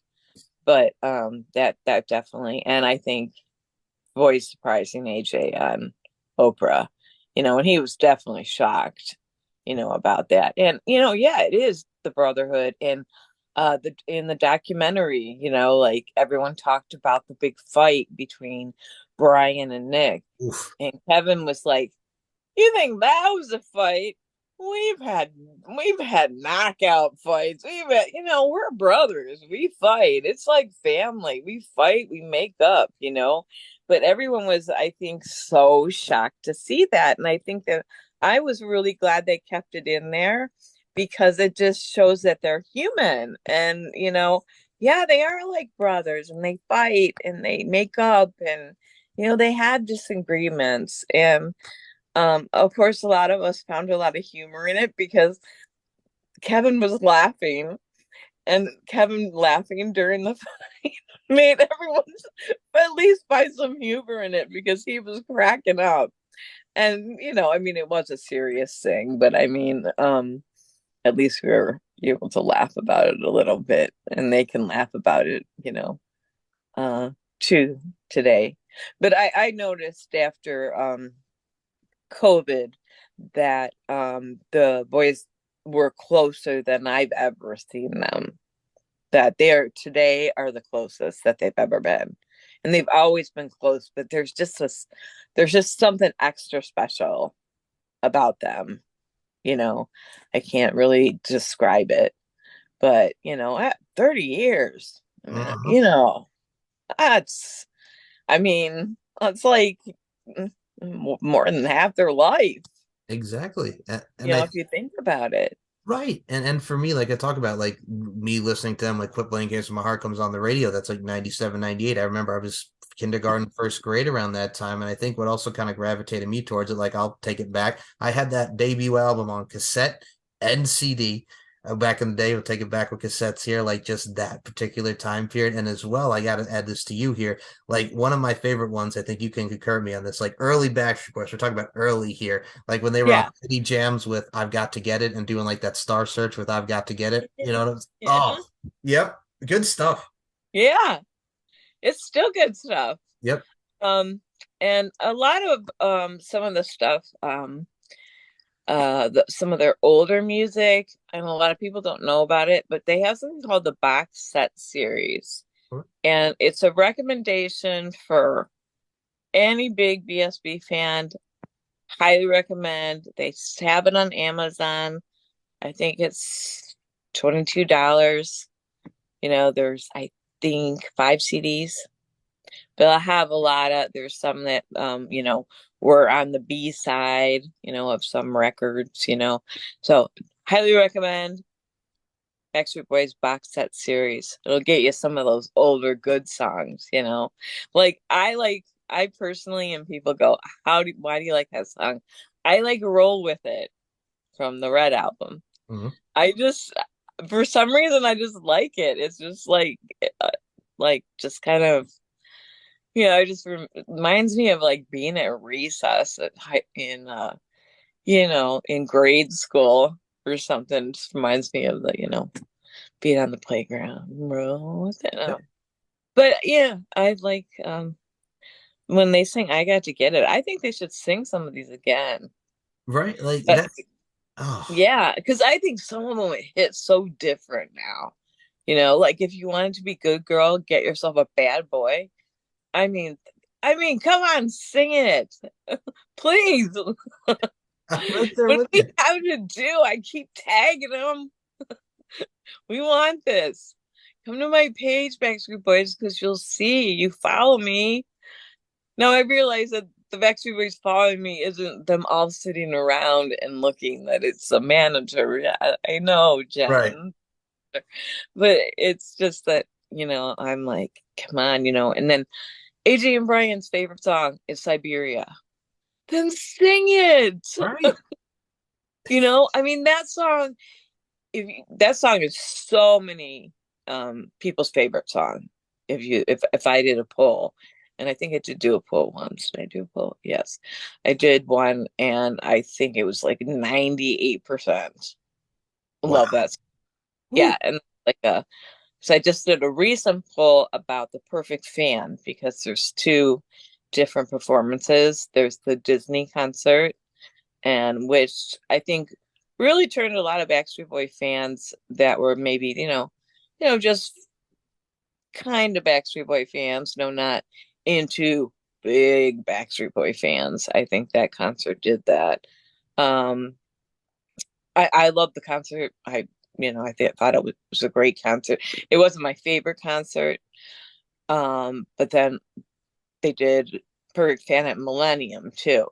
Speaker 2: But that definitely, and I think voice surprising AJ on Oprah, and he was definitely shocked, about that. And yeah, it is the brotherhood. And the in the documentary, like everyone talked about the big fight between Brian and Nick,
Speaker 1: Oof.
Speaker 2: and Kevin was like, "You think that was a fight? We've had we've had knockout fights. We're brothers. We fight. It's like family. We fight, we make up. But everyone was, I think, so shocked to see that. And I think that I was really glad they kept it in there because it just shows that they're human. And, yeah, they are like brothers and they fight and they make up and they had disagreements. And of course, a lot of us found a lot of humor in it because Kevin was laughing, and Kevin laughing during the fight made everyone at least find some humor in it because he was cracking up. And I mean, it was a serious thing, but I mean, at least we were able to laugh about it a little bit, and they can laugh about it, uh, too today. But I noticed after COVID that the boys were closer than I've ever seen them. That they are today are the closest that they've ever been. And they've always been close, but there's just something extra special about them. You know, I can't really describe it, but at 30 years, I mean,
Speaker 1: Mhm.
Speaker 2: that's, I mean, that's like more than half their life,
Speaker 1: Exactly. And I
Speaker 2: if you think about it.
Speaker 1: right. And for me, like I talk about like me listening to them, like Quit Playing Games with My Heart comes on the radio. That's like 97, 98. I remember I was kindergarten, first grade around that time. And I think what also kind of gravitated me towards it, like I'll take it back. I had that debut album on cassette and CD. Back in the day, we'll take it back with cassettes here, like just that particular time period. And as well, I got to add this to you here. Like one of my favorite ones, I think you can concur with me on this, like early Backstreet Boys. We're talking about early here, like when they were on
Speaker 2: Yeah.
Speaker 1: City Jams with "I've Got to Get It" and doing like that Star Search with "I've Got to Get It." You know,
Speaker 2: Yeah.
Speaker 1: oh, yep, good stuff.
Speaker 2: Yeah. It's still good stuff.
Speaker 1: Yep.
Speaker 2: Um, and a lot of some of the stuff, some of their older music, and a lot of people don't know about it, but they have something called the box set series. And it's a recommendation for any big BSB fan. Highly recommend. They have it on Amazon. I think it's $22. There's I think 5 CDs. But I have a lot of there's some that were on the B side, of some records. So highly recommend Backstreet Boys box set series. It'll get you some of those older good songs. I personally, and people go, why do you like that song? I like Roll With It from the Red album.
Speaker 1: Mhm.
Speaker 2: I just for some reason I just like it. It's just like just kind of it just reminds me of like being at recess in grade school or something. Just reminds me of the being on the playground.
Speaker 1: Yep.
Speaker 2: But yeah, I like when they sing "I Got to Get It." I think they should sing some of these again.
Speaker 1: Right. Like
Speaker 2: But
Speaker 1: that's oh
Speaker 2: yeah, because I think some of them hit so different now. Like if you wanted to be good girl, get yourself a bad boy. I mean, come on, sing it, please.
Speaker 1: I'm right there
Speaker 2: What do
Speaker 1: with
Speaker 2: we
Speaker 1: you.
Speaker 2: have to do? I keep tagging them. We want this. Come to my page, Backstreet Boys, because you'll see. You follow me. Now I realize that the Backstreet Boys following me isn't them all sitting around and looking that it's a manager. Yeah, I know,
Speaker 1: Right.
Speaker 2: Jen. But it's just that, I'm like, come on. And then AJ and Brian's favorite song is Siberia. Then sing it.
Speaker 1: Right.
Speaker 2: I mean that song is so many people's favorite song. If I did a poll, and I think I did do a poll once. Did I do a poll? Yes. I did one and I think it was like 98%
Speaker 1: Wow.
Speaker 2: love that song.
Speaker 1: Woo.
Speaker 2: Yeah, and like so I just did a recent poll about the perfect fan because there's two different performances. There's the Disney concert, and which I think really turned a lot of Backstreet Boy fans that were maybe, just kind of Backstreet Boy fans, no, not into big Backstreet Boy fans. I think that concert did that. Um, I love the concert. Thought it was a great concert. It wasn't my favorite concert. But then they did Perfect Fan at Millennium too.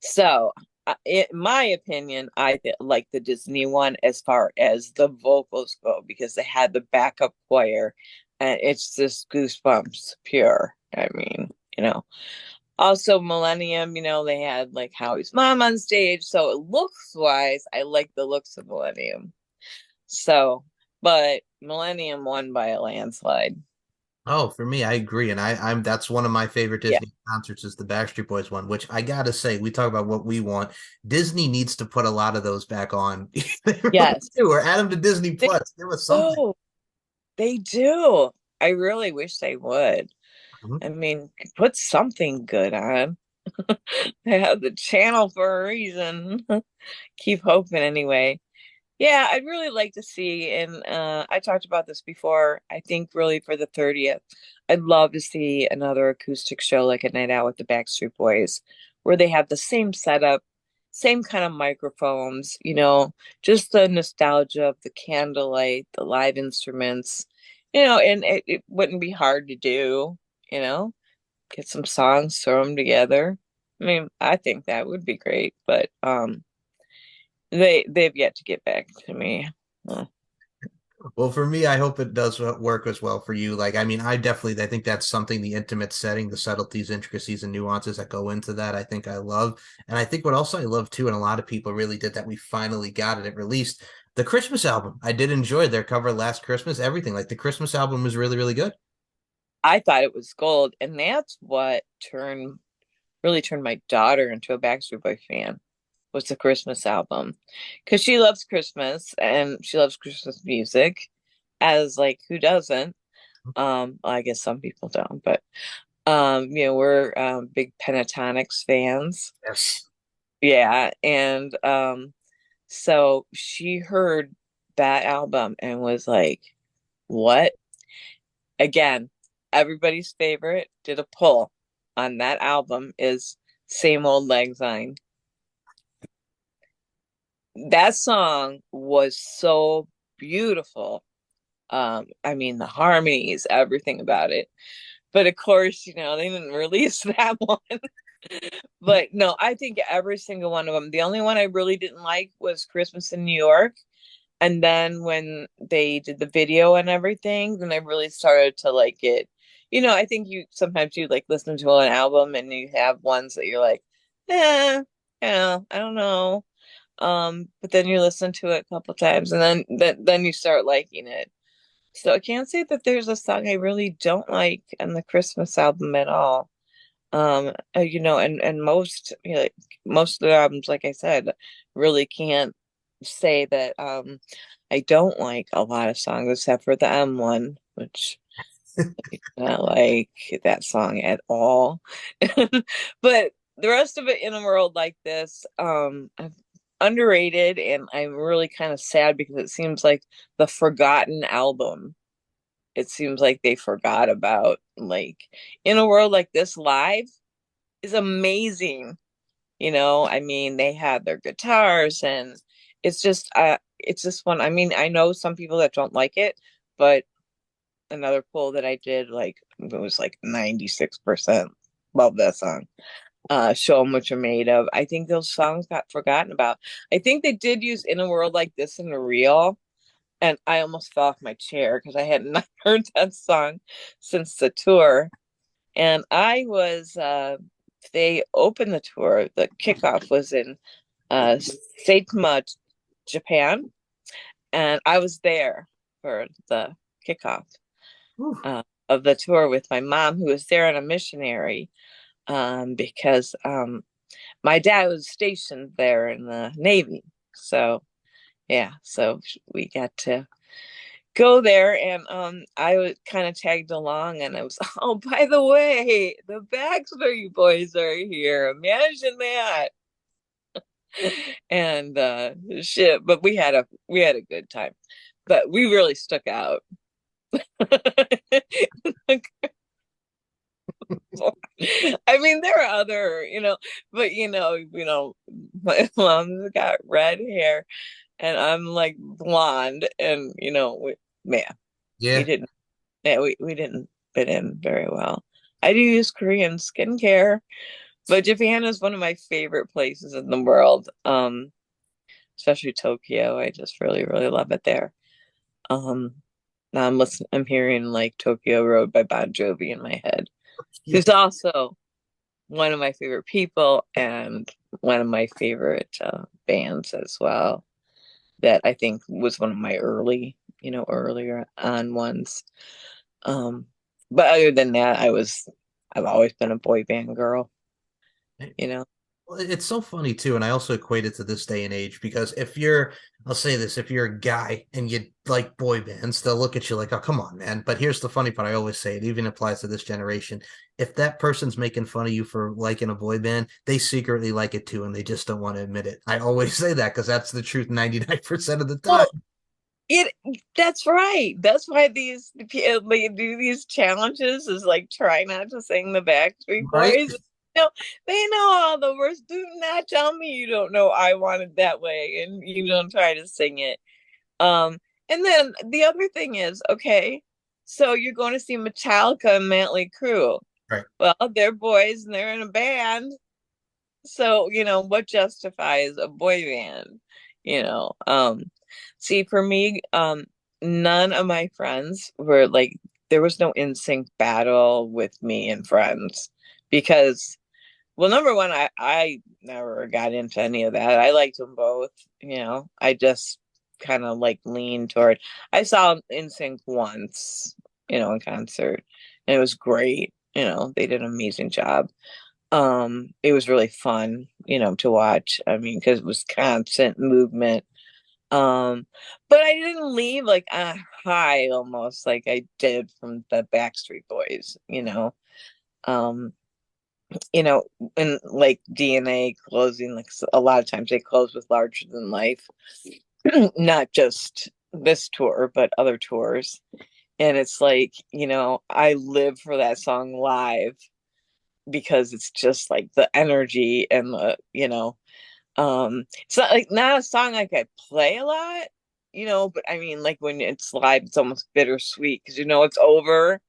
Speaker 2: So, in my opinion, like the Disney one as far as the vocals go because they had the backup choir, and it's just goosebumps pure. I mean, Also, Millennium, they had like Howie's mom on stage, so looks wise, I like the looks of Millennium. So, but Millennium won by a landslide.
Speaker 1: Oh, for me, I agree, and I'm that's one of my favorite
Speaker 2: Yeah.
Speaker 1: Disney concerts is the Backstreet Boys one, which I gotta say, we talk about what we want. Disney needs to put a lot of those back on. They really
Speaker 2: Yes.
Speaker 1: do, or add them to Disney
Speaker 2: They,
Speaker 1: Plus. Give us something.
Speaker 2: oh, they do. I really wish they would.
Speaker 1: Mhm.
Speaker 2: I mean, put something good on. They have the channel for a reason. Keep hoping anyway. Yeah, I'd really like to see, and I talked about this before. I think really for the 30th, I'd love to see another acoustic show like a night out with the Backstreet Boys, where they have the same setup. same kind of microphones, just the nostalgia of the candlelight, the live instruments, and it wouldn't be hard to do, you know, get some songs, throw them together. I mean, I think that would be great, but they've yet to get back to me. Uh,
Speaker 1: Well, for me, I hope it does work as well for you. Like, I mean, I think that's something, the intimate setting, the subtleties, intricacies, and nuances that go into that, I think I love. And I think what else I love too, and a lot of people really did that we finally got it released, the Christmas album. I did enjoy their cover last Christmas, everything. Like the Christmas album was really, really good.
Speaker 2: I thought it was gold, and that's what really turned my daughter into a Backstreet Boy fan. Was the Christmas album, because she loves Christmas and she loves Christmas music, as like who doesn't? Well, I guess some people don't, but we're big Pentatonics fans.
Speaker 1: Yes.
Speaker 2: Yeah, and so she heard that album and was like, "What?" Again, everybody's favorite did a poll on that album is Same Old Lang Syne. That song was so beautiful. I mean, the harmonies, everything about it. But of course, they didn't release that one. But no, I think every single one of them. The only one I really didn't like was Christmas in New York. And then when they did the video and everything, then I really started to like it. I think you sometimes you like listen to an album and you have ones that you're like, I don't know. But then you listen to it a couple times and then you start liking it. So I can't say that there's a song I really don't like on the Christmas album at all. And most of the albums, like I said, really can't say that I don't like a lot of songs except for the M one, which I do not like that song at all. But the rest of it, In a World Like This, underrated, and I'm really kind of sad because it seems like the forgotten album. It seems like they forgot about, like, In a World Like This live is amazing. I mean, they had their guitars, and it's just one. I mean, I know some people that don't like it, but another poll that I did, like, it was like 96% love that song. Show 'em What You're Made Of. I think those songs got forgotten about. I think they did use In a World Like This in a reel, and I almost fell off my chair because I had not heard that song since the tour. And they opened the tour. The kickoff was in Saitama, Japan, and I was there for the kickoff of the tour with my mom, who was there on a missionary, because my dad was stationed there in the Navy. So yeah, so we got to go there, and I was kind of tagged along, and I was, oh, by the way, the Backstreet Boys are here. Imagine that. And shit, but we had a good time. But we really stuck out. I mean, there are other, but my mom's got red hair and I'm like blonde, and man, we
Speaker 1: Yeah.
Speaker 2: didn't, yeah, we didn't fit in very well. I do use Korean skincare, but Japan is one of my favorite places in the world. Especially Tokyo. I just really, really love it there. Um, Now I'm hearing like Tokyo Road by Bon Jovi in my head,
Speaker 1: Yeah.
Speaker 2: who's also one of my favorite people and one of my favorite bands as well. That I think was one of my earlier on ones. Um, but other than that, I've always been a boy band girl, you know.
Speaker 1: Well, it's so funny too, and I also equate it to this day and age because I'll say this, if you're a guy and you like boy bands, they'll look at you like, oh, come on, man. But here's the funny part. I always say it even applies to this generation. If that person's making fun of you for liking a boy band, they secretly like it too, and they just don't want to admit it. I always say that because that's the truth 99% of the time.
Speaker 2: Well, it that's right. That's why they do these challenges is like try not to sing the Backstreet
Speaker 1: Right?
Speaker 2: Boys. they know all the words. Do not tell me you don't know I Want It That Way and you don't try to sing it. Um, and then the other thing is, okay, so you're going to see Metallica and Mötley Crüe.
Speaker 1: Right.
Speaker 2: Well, they're boys and they're in a band. So, what justifies a boy band? You know, see, for me, none of my friends were like, there was no NSYNC battle with me and friends because, well, number one, I never got into any of that. I liked them both. I just kind of like leaned toward. I saw NSYNC once, in concert, and it was great. They did an amazing job. It was really fun, to watch. I mean, because it was constant movement. Um, but I didn't leave like on a high almost like I did from the Backstreet Boys, um you know, and like DNA closing, like a lot of times they close with Larger Than Life, not just this tour, but other tours. And it's like, I live for that song live because it's just like the energy and it's not a song like I play a lot, but I mean, like when it's live, it's almost bittersweet because it's over,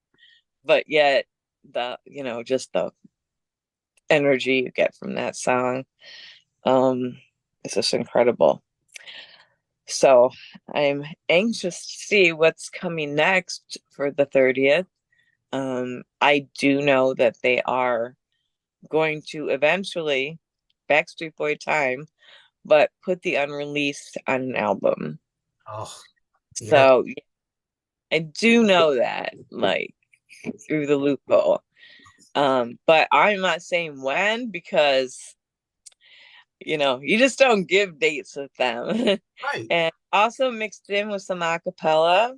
Speaker 2: but yet just the energy you get from that song is just incredible. So I'm anxious to see what's coming next for the 30th. I do know that they are going to eventually, Backstreet Boy time, but put the unreleased on an album.
Speaker 1: Oh, yeah.
Speaker 2: So I do know that, like through the loophole. But I'm not saying when because you just don't give dates with them.
Speaker 1: Right.
Speaker 2: And also mixed in with some acapella.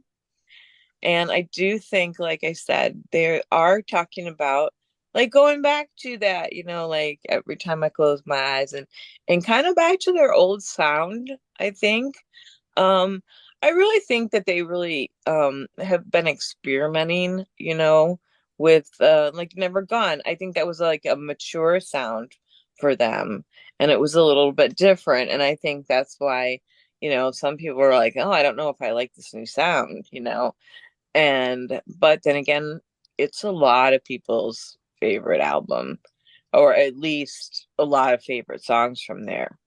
Speaker 2: And I do think, like I said, they are talking about like going back to that, like every time I close my eyes and kind of back to their old sound, I think. Um, I really think that they really have been experimenting, with like Never Gone. I think that was like a mature sound for them and it was a little bit different. And I think that's why, some people were like, oh, I don't know if I like this new sound, but then again, it's a lot of people's favorite album, or at least a lot of favorite songs from there.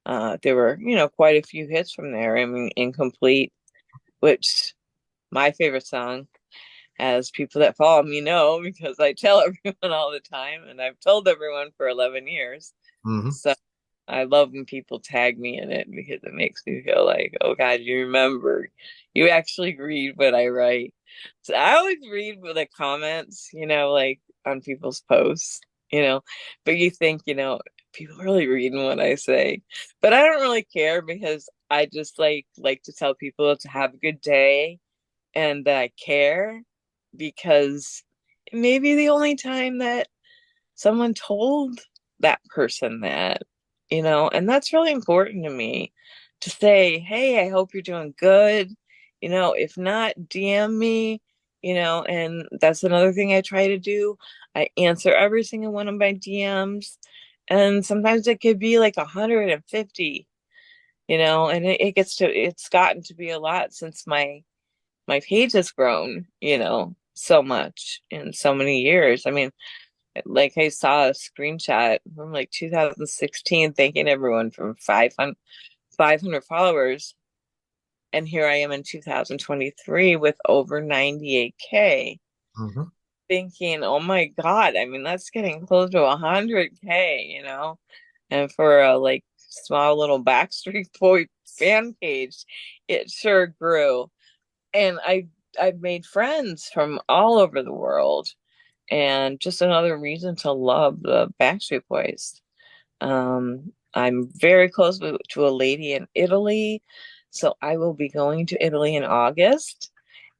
Speaker 2: There were, quite a few hits from there. I mean, Incomplete, which my favorite song, as people that follow me know, because I tell everyone all the time, and I've told everyone for 11 years.
Speaker 1: Hmm.
Speaker 2: So I love when people tag me in it because it makes me feel like, oh God, you remember. You actually read what I write. So I always read the comments, like on people's posts, but you think, people really reading what I say. But I don't really care because I just like to tell people to have a good day and that I care because it may be the only time that someone told that person that, and that's really important to me to say, hey, I hope you're doing good. If not, DM me, and that's another thing I try to do. I answer every single one of my DMs, and sometimes it could be like 150, and it's gotten to be a lot since my page has grown, so much in so many years. I mean, like I saw a screenshot from like 2016 thanking everyone from 500 followers. And here I am in 2023 with over 98K
Speaker 1: Hmm.
Speaker 2: thinking, oh my God, I mean, that's getting close to 100K, and for a like small little Backstreet Boy fan page, it sure grew. And I've made friends from all over the world and just another reason to love the Backstreet Boys. I'm very close to a lady in Italy, so I will be going to Italy in August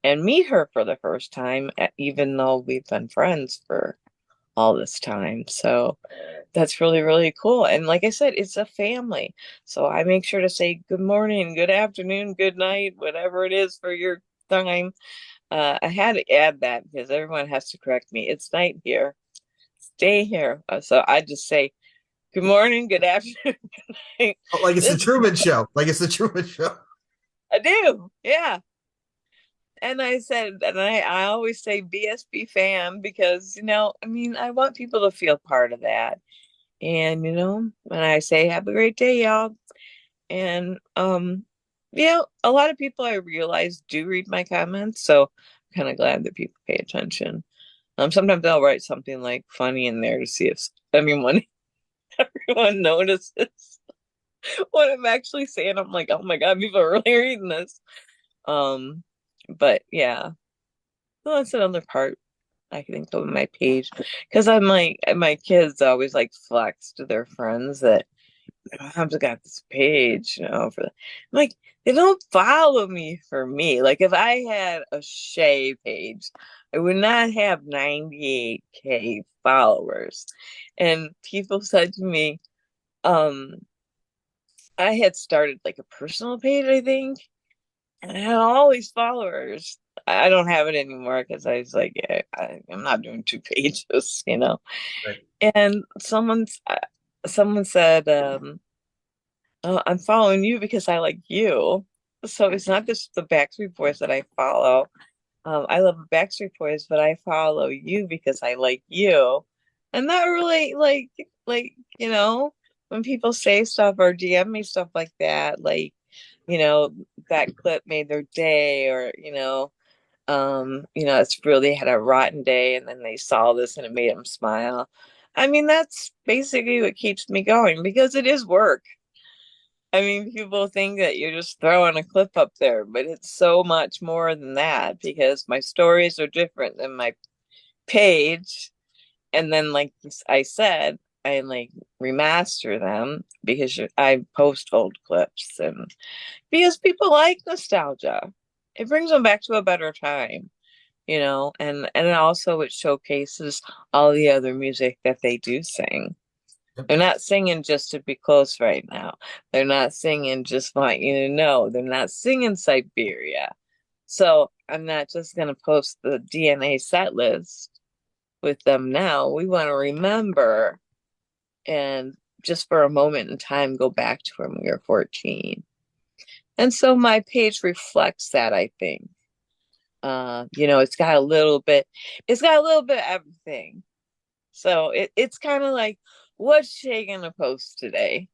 Speaker 2: and meet her for the first time, even though we've been friends for all this time. So that's really, really cool. And like I said, it's a family. So I make sure to say good morning, good afternoon, good night, whatever it is for your time. I had to add that because everyone has to correct me. It's night here. day here. So I just say good morning, good afternoon.
Speaker 1: Oh, like it's the
Speaker 2: This
Speaker 1: Truman Show. Like it's the Truman Show.
Speaker 2: I do, yeah. And I said, and I always say BSB fam because, I mean, I want people to feel part of that. And, when I say have a great day, y'all. And a lot of people I realize do read my comments, so I'm kind of glad that people pay attention. Sometimes I'll write something like funny in there to see if anyone everyone notices what I'm actually saying. I'm like, oh my God, people are really reading this. Um, but yeah, well, that's another part I think of my page because I'm like my kids always like flex to their friends that I've got this page, for I'm like they don't follow me for me. Like if I had a Shay page, I would not have 98K followers. And people said to me, um, I had started like a personal page, I think, and I had all these followers. I don't have it anymore because I was like, yeah, I'm not doing two pages.
Speaker 1: Right.
Speaker 2: And someone said, I'm following you because I like you. So it's not just the Backstreet Boys that I follow. I love the Backstreet Boys, but I follow you because I like you. And that really like, when people say stuff or DM me stuff like that, like, that clip made their day or, it's really had a rotten day and then they saw this and it made them smile. I mean, that's basically what keeps me going because it is work. I mean, people think that you're just throwing a clip up there, but it's so much more than that because my stories are different than my page. And then, like I said, I like remaster them because I post old clips and because people like nostalgia. It brings them back to a better time, and also it showcases all the other music that they do sing.
Speaker 1: Yep.
Speaker 2: They're not singing just to be close right now. They're not singing just want you to know. They're not singing Siberia. So I'm not just going to post the DNA set list with them now. We want to remember and just for a moment in time go back to when we were 14. And so my page reflects that, I think. It's got a little bit of everything. So it's kind of like, what's Shay gonna post today?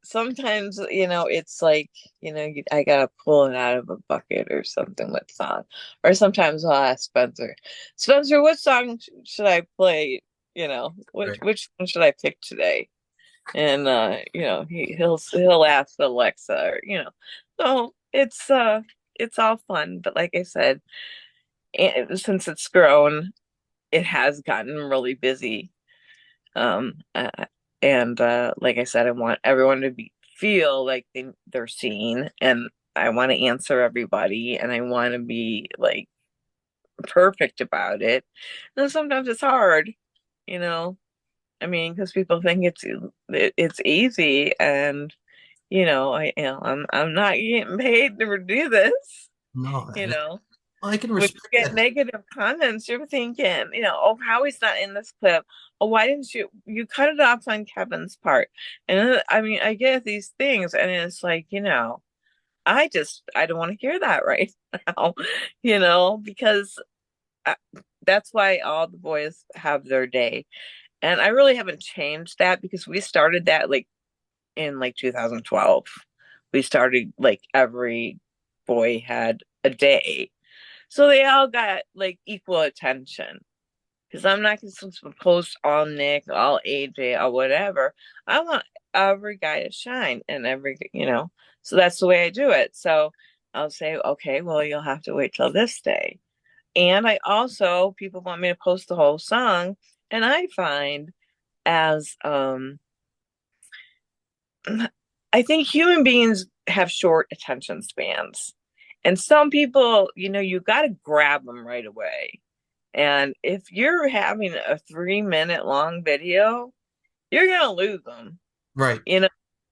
Speaker 2: Sometimes, it's like, I gotta pull it out of a bucket or something with song. Or sometimes I'll ask Spencer, what song should I play? Which
Speaker 1: Right.
Speaker 2: which one should I pick today? And he'll ask Alexa or, so it's all fun. But like I said, since it's grown, it has gotten really busy. Um, uh, and like I said, I want everyone to feel like they're seen, and I want to answer everybody, and I want to be like perfect about it. And sometimes it's hard, you know. I mean, because people think it's easy, and I'm not getting paid to do this,
Speaker 1: No,
Speaker 2: you know.
Speaker 1: I can
Speaker 2: When
Speaker 1: respect
Speaker 2: you get
Speaker 1: that.
Speaker 2: negative comments, you're thinking, oh, Howie's not in this clip. Oh, why didn't you cut it off on Kevin's part? And I mean, I get these things, and it's like, I don't want to hear that right now, because I, that's why all the boys have their day. And I really haven't changed that because we started that like in like 2012. We started like every boy had a day. So they all got like equal attention. Because I'm not going to post all Nick, all AJ, or whatever. I want every guy to shine and so that's the way I do it. So I'll say, okay, well, you'll have to wait till this day. And people want me to post the whole song. And I find as, I think human beings have short attention spans. And some people, you got to grab them right away. And if you're having a 3 minute long video, you're going to lose them.
Speaker 1: Right.
Speaker 2: You know,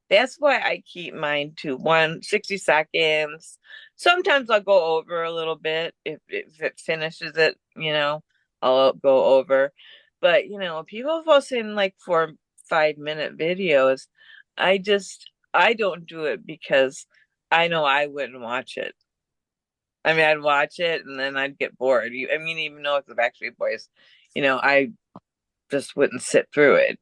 Speaker 2: that's why I keep mine to 60 seconds. Sometimes I'll go over a little bit if it finishes it, I'll go over. But people posting like 4 5 minute videos. I don't do it because I know I wouldn't watch it. I mean, I'd watch it and then I'd get bored. I mean, even though it's the Backstreet Boys, I just wouldn't sit through it.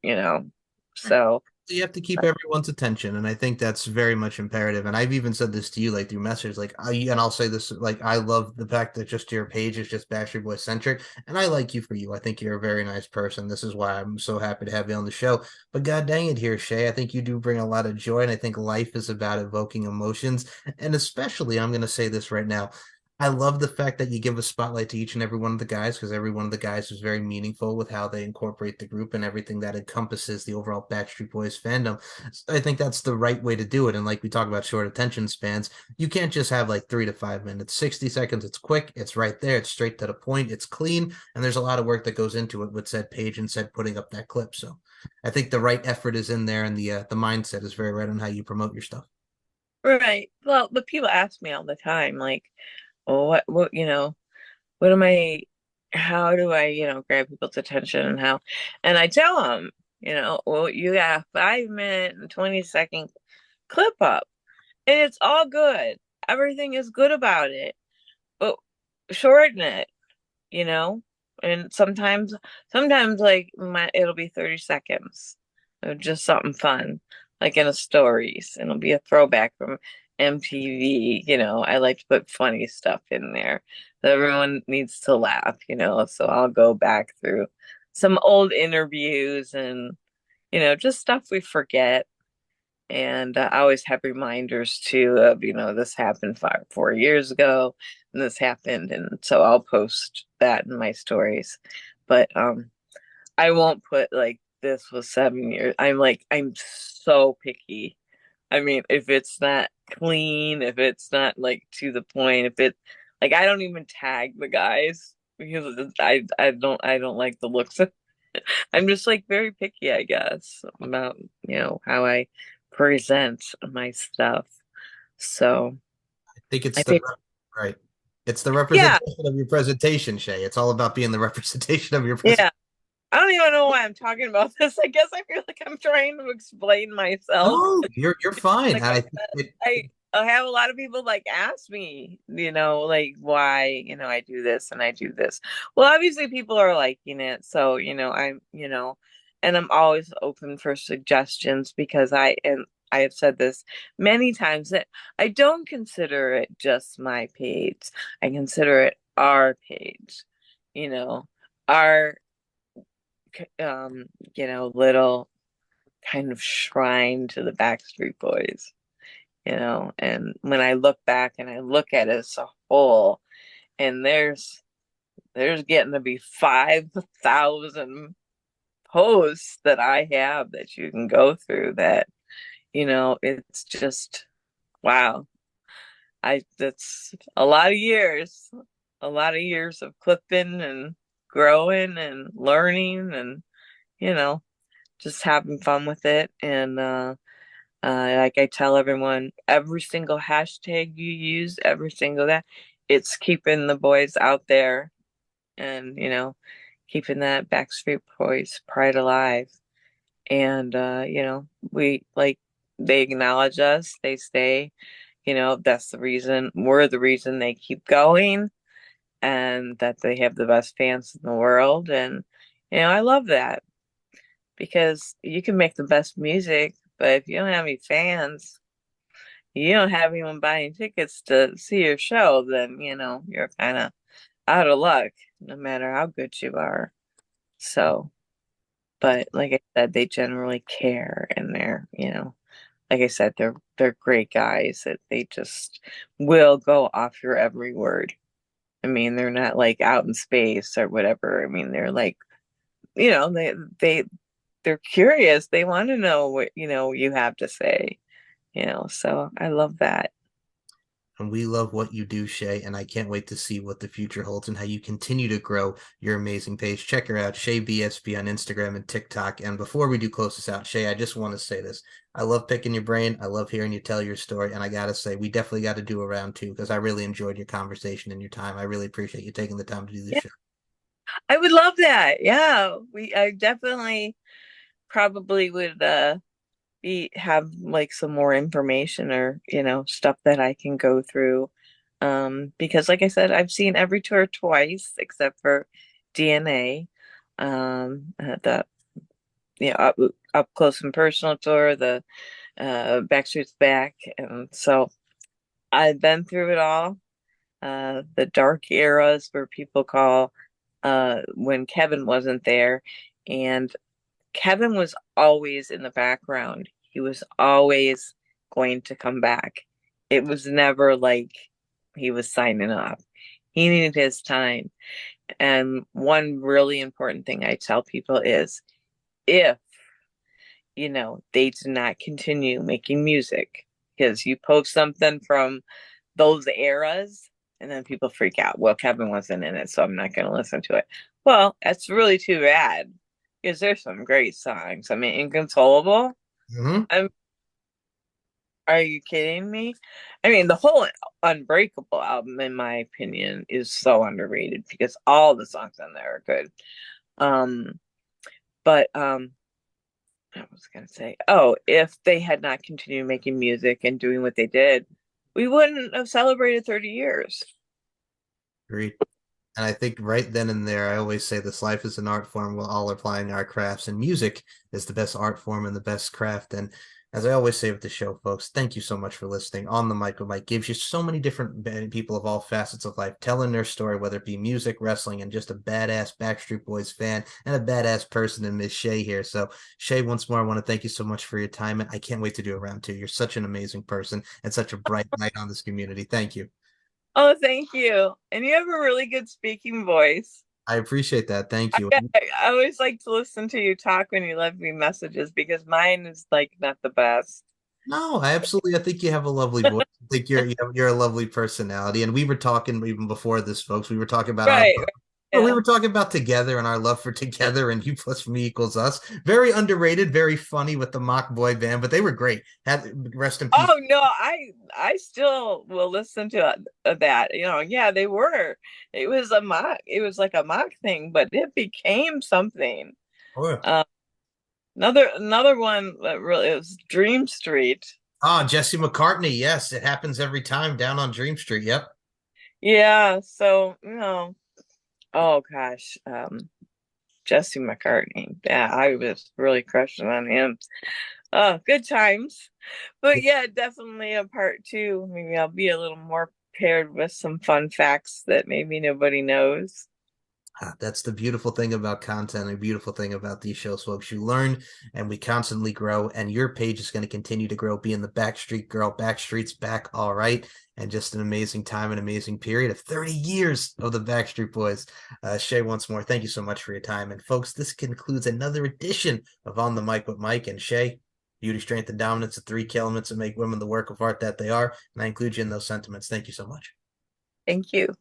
Speaker 2: So,
Speaker 1: You have to keep everyone's attention, and I think that's very much imperative. And I've even said this to you, like through messages, and I'll say this, like I love the fact that just your page is just Backstreet Boy centric, and I like you for you. I think you're a very nice person. This is why I'm so happy to have you on the show. But god dang it, here, Shay, I think you do bring a lot of joy, and I think life is about evoking emotions, and especially, I'm going to say this right now. I love the fact that you give a spotlight to each and every one of the guys because every one of the guys is very meaningful with how they incorporate the group and everything that encompasses the overall Backstreet Boys fandom. So I think that's the right way to do it. And like we talk about short attention spans, you can't just have like 3 to 5 minutes, 60 seconds. It's quick, it's right there, it's straight to the point, it's clean, and there's a lot of work that goes into it with said page and said putting up that clip. So I think the right effort is in there, and the mindset is very right on how you promote your stuff.
Speaker 2: right. Well, but people ask me all the time, like, well, what am I, how do I, grab people's attention and how, and I tell them, well, you got a 5 minute and 20 second clip up and it's all good. Everything is good about it, but shorten it, you know? And sometimes like it'll be 30 seconds of just something fun, like in a stories, and it'll be a throwback from MTV. I like to put funny stuff in there that everyone needs to laugh. So I'll go back through some old interviews and, just stuff we forget. And I always have reminders too of, this happened 4 years ago and this happened. And so I'll post that in my stories. But I won't put like this was 7 years. I'm so picky. I mean, if it's not clean, if it's not like to the point, if it like I don't even tag the guys because I don't like the looks of I'm just like very picky, I guess, about, how I present my stuff. So
Speaker 1: I think
Speaker 2: I
Speaker 1: it's the
Speaker 2: think,
Speaker 1: right. It's the
Speaker 2: yeah,
Speaker 1: representation of your presentation, Shay. It's all about being the representation of your presentation.
Speaker 2: yeah. I don't even know why I'm talking about this. I guess I feel like I'm trying to explain myself.
Speaker 1: No, you're fine.
Speaker 2: Like
Speaker 1: I think
Speaker 2: I have a lot of people like ask me, like why, I do this and I do this. Well, obviously people are liking it, so and I'm always open for suggestions because I have said this many times that I don't consider it just my page. I consider it our page, you know, our little kind of shrine to the Backstreet Boys. And when I look back and I look at it as a whole, and there's getting to be 5,000 posts that I have that you can go through that, it's just wow. That's a lot of years of clipping and growing and learning and, you know, just having fun with it. And like I tell everyone, every single hashtag you use, every single that, it's keeping the boys out there and, keeping that Backstreet Boys pride alive. And, we like, they acknowledge us, they stay, that's we're the reason they keep going and that they have the best fans in the world. And, I love that because you can make the best music, but if you don't have any fans, you don't have anyone buying tickets to see your show, then you're kind of out of luck, no matter how good you are. So, but like I said, they generally care, and like I said, they're great guys that they just will go off your every word. I mean, they're not like out in space or whatever. I mean, they're like, they they're curious. They want to know what, you have to say, so I love that.
Speaker 1: and we love what you do, Shay, and I can't wait to see what the future holds and how you continue to grow your amazing page. Check her out, Shay BSB on Instagram and TikTok. And before we do close this out, Shay, I just want to say this. I love picking your brain. I love hearing you tell your story. And I got to say, we definitely got to do a round two because I really enjoyed your conversation and your time. I really appreciate you taking the time to do this
Speaker 2: Yeah,
Speaker 1: show.
Speaker 2: I would love that. Yeah, I definitely probably would be have like some more information or stuff that I can go through. Because like I said, I've seen every tour twice except for DNA. The up close and personal tour, the Backstreet's Back, and so I've been through it all. The dark eras where people call when Kevin wasn't there, and Kevin was always in the background. He was always going to come back. It was never like he was signing off. He needed his time. And one really important thing I tell people is if, they do not continue making music, because you post something from those eras and then people freak out. Well, Kevin wasn't in it, so I'm not going to listen to it. Well, that's really too bad because there's some great songs. I mean, Inconsolable.
Speaker 1: Hmm.
Speaker 2: I'm, are you kidding me? I mean, the whole Unbreakable album, in my opinion, is so underrated because all the songs on there are good. Um, but I was gonna say, oh, if they had not continued making music and doing what they did, we wouldn't have celebrated 30 years.
Speaker 1: Agreed. And I think right then and there, I always say this life is an art form. We're all applying our crafts, and music is the best art form and the best craft. And as I always say with the show, folks, thank you so much for listening. On the Mic with Mike gives you so many different people of all facets of life telling their story, whether it be music, wrestling, and just a badass Backstreet Boys fan and a badass person in Miss Shay here. So, Shay, once more, I want to thank you so much for your time. And I can't wait to do a round two. You're such an amazing person and such a bright light on this community. Thank you.
Speaker 2: Oh, thank you. And you have a really good speaking voice.
Speaker 1: I appreciate that. Thank you.
Speaker 2: I always like to listen to you talk when you leave me messages because mine is like not the best.
Speaker 1: No, I absolutely. I think you have a lovely voice. I think you're a lovely personality. And we were talking even before this, folks. We were talking about our
Speaker 2: Right.
Speaker 1: well, we
Speaker 2: Yeah.
Speaker 1: were talking about Together and our love for Together and You Plus Me Equals Us. Very underrated, very funny with the mock boy band, but they were great. Had rest in peace.
Speaker 2: Oh no, I still will listen to that. Yeah, they were. It was a mock. It was like a mock thing, but it became something.
Speaker 1: Oh, yeah.
Speaker 2: Uh, another one that really was Dream Street.
Speaker 1: Ah, Jesse McCartney. Yes, it happens every time down on Dream Street. Yep.
Speaker 2: Yeah, so oh gosh, Jesse McCartney. Yeah, I was really crushing on him. Oh, good times. But yeah, definitely a part two. Maybe I'll be a little more paired with some fun facts that maybe nobody knows.
Speaker 1: That's the beautiful thing about content, a beautiful thing about these shows, folks. You learn and we constantly grow, and your page is going to continue to grow, being the Backstreet Girl. Backstreet's back, all right. And just an amazing time, an amazing period of 30 years of the Backstreet Boys. Shay, once more, thank you so much for your time. And folks, this concludes another edition of On the Mic with Mike and Shay. Beauty, strength, and dominance, the three key elements that make women the work of art that they are. And I include you in those sentiments. Thank you so much.
Speaker 2: Thank you.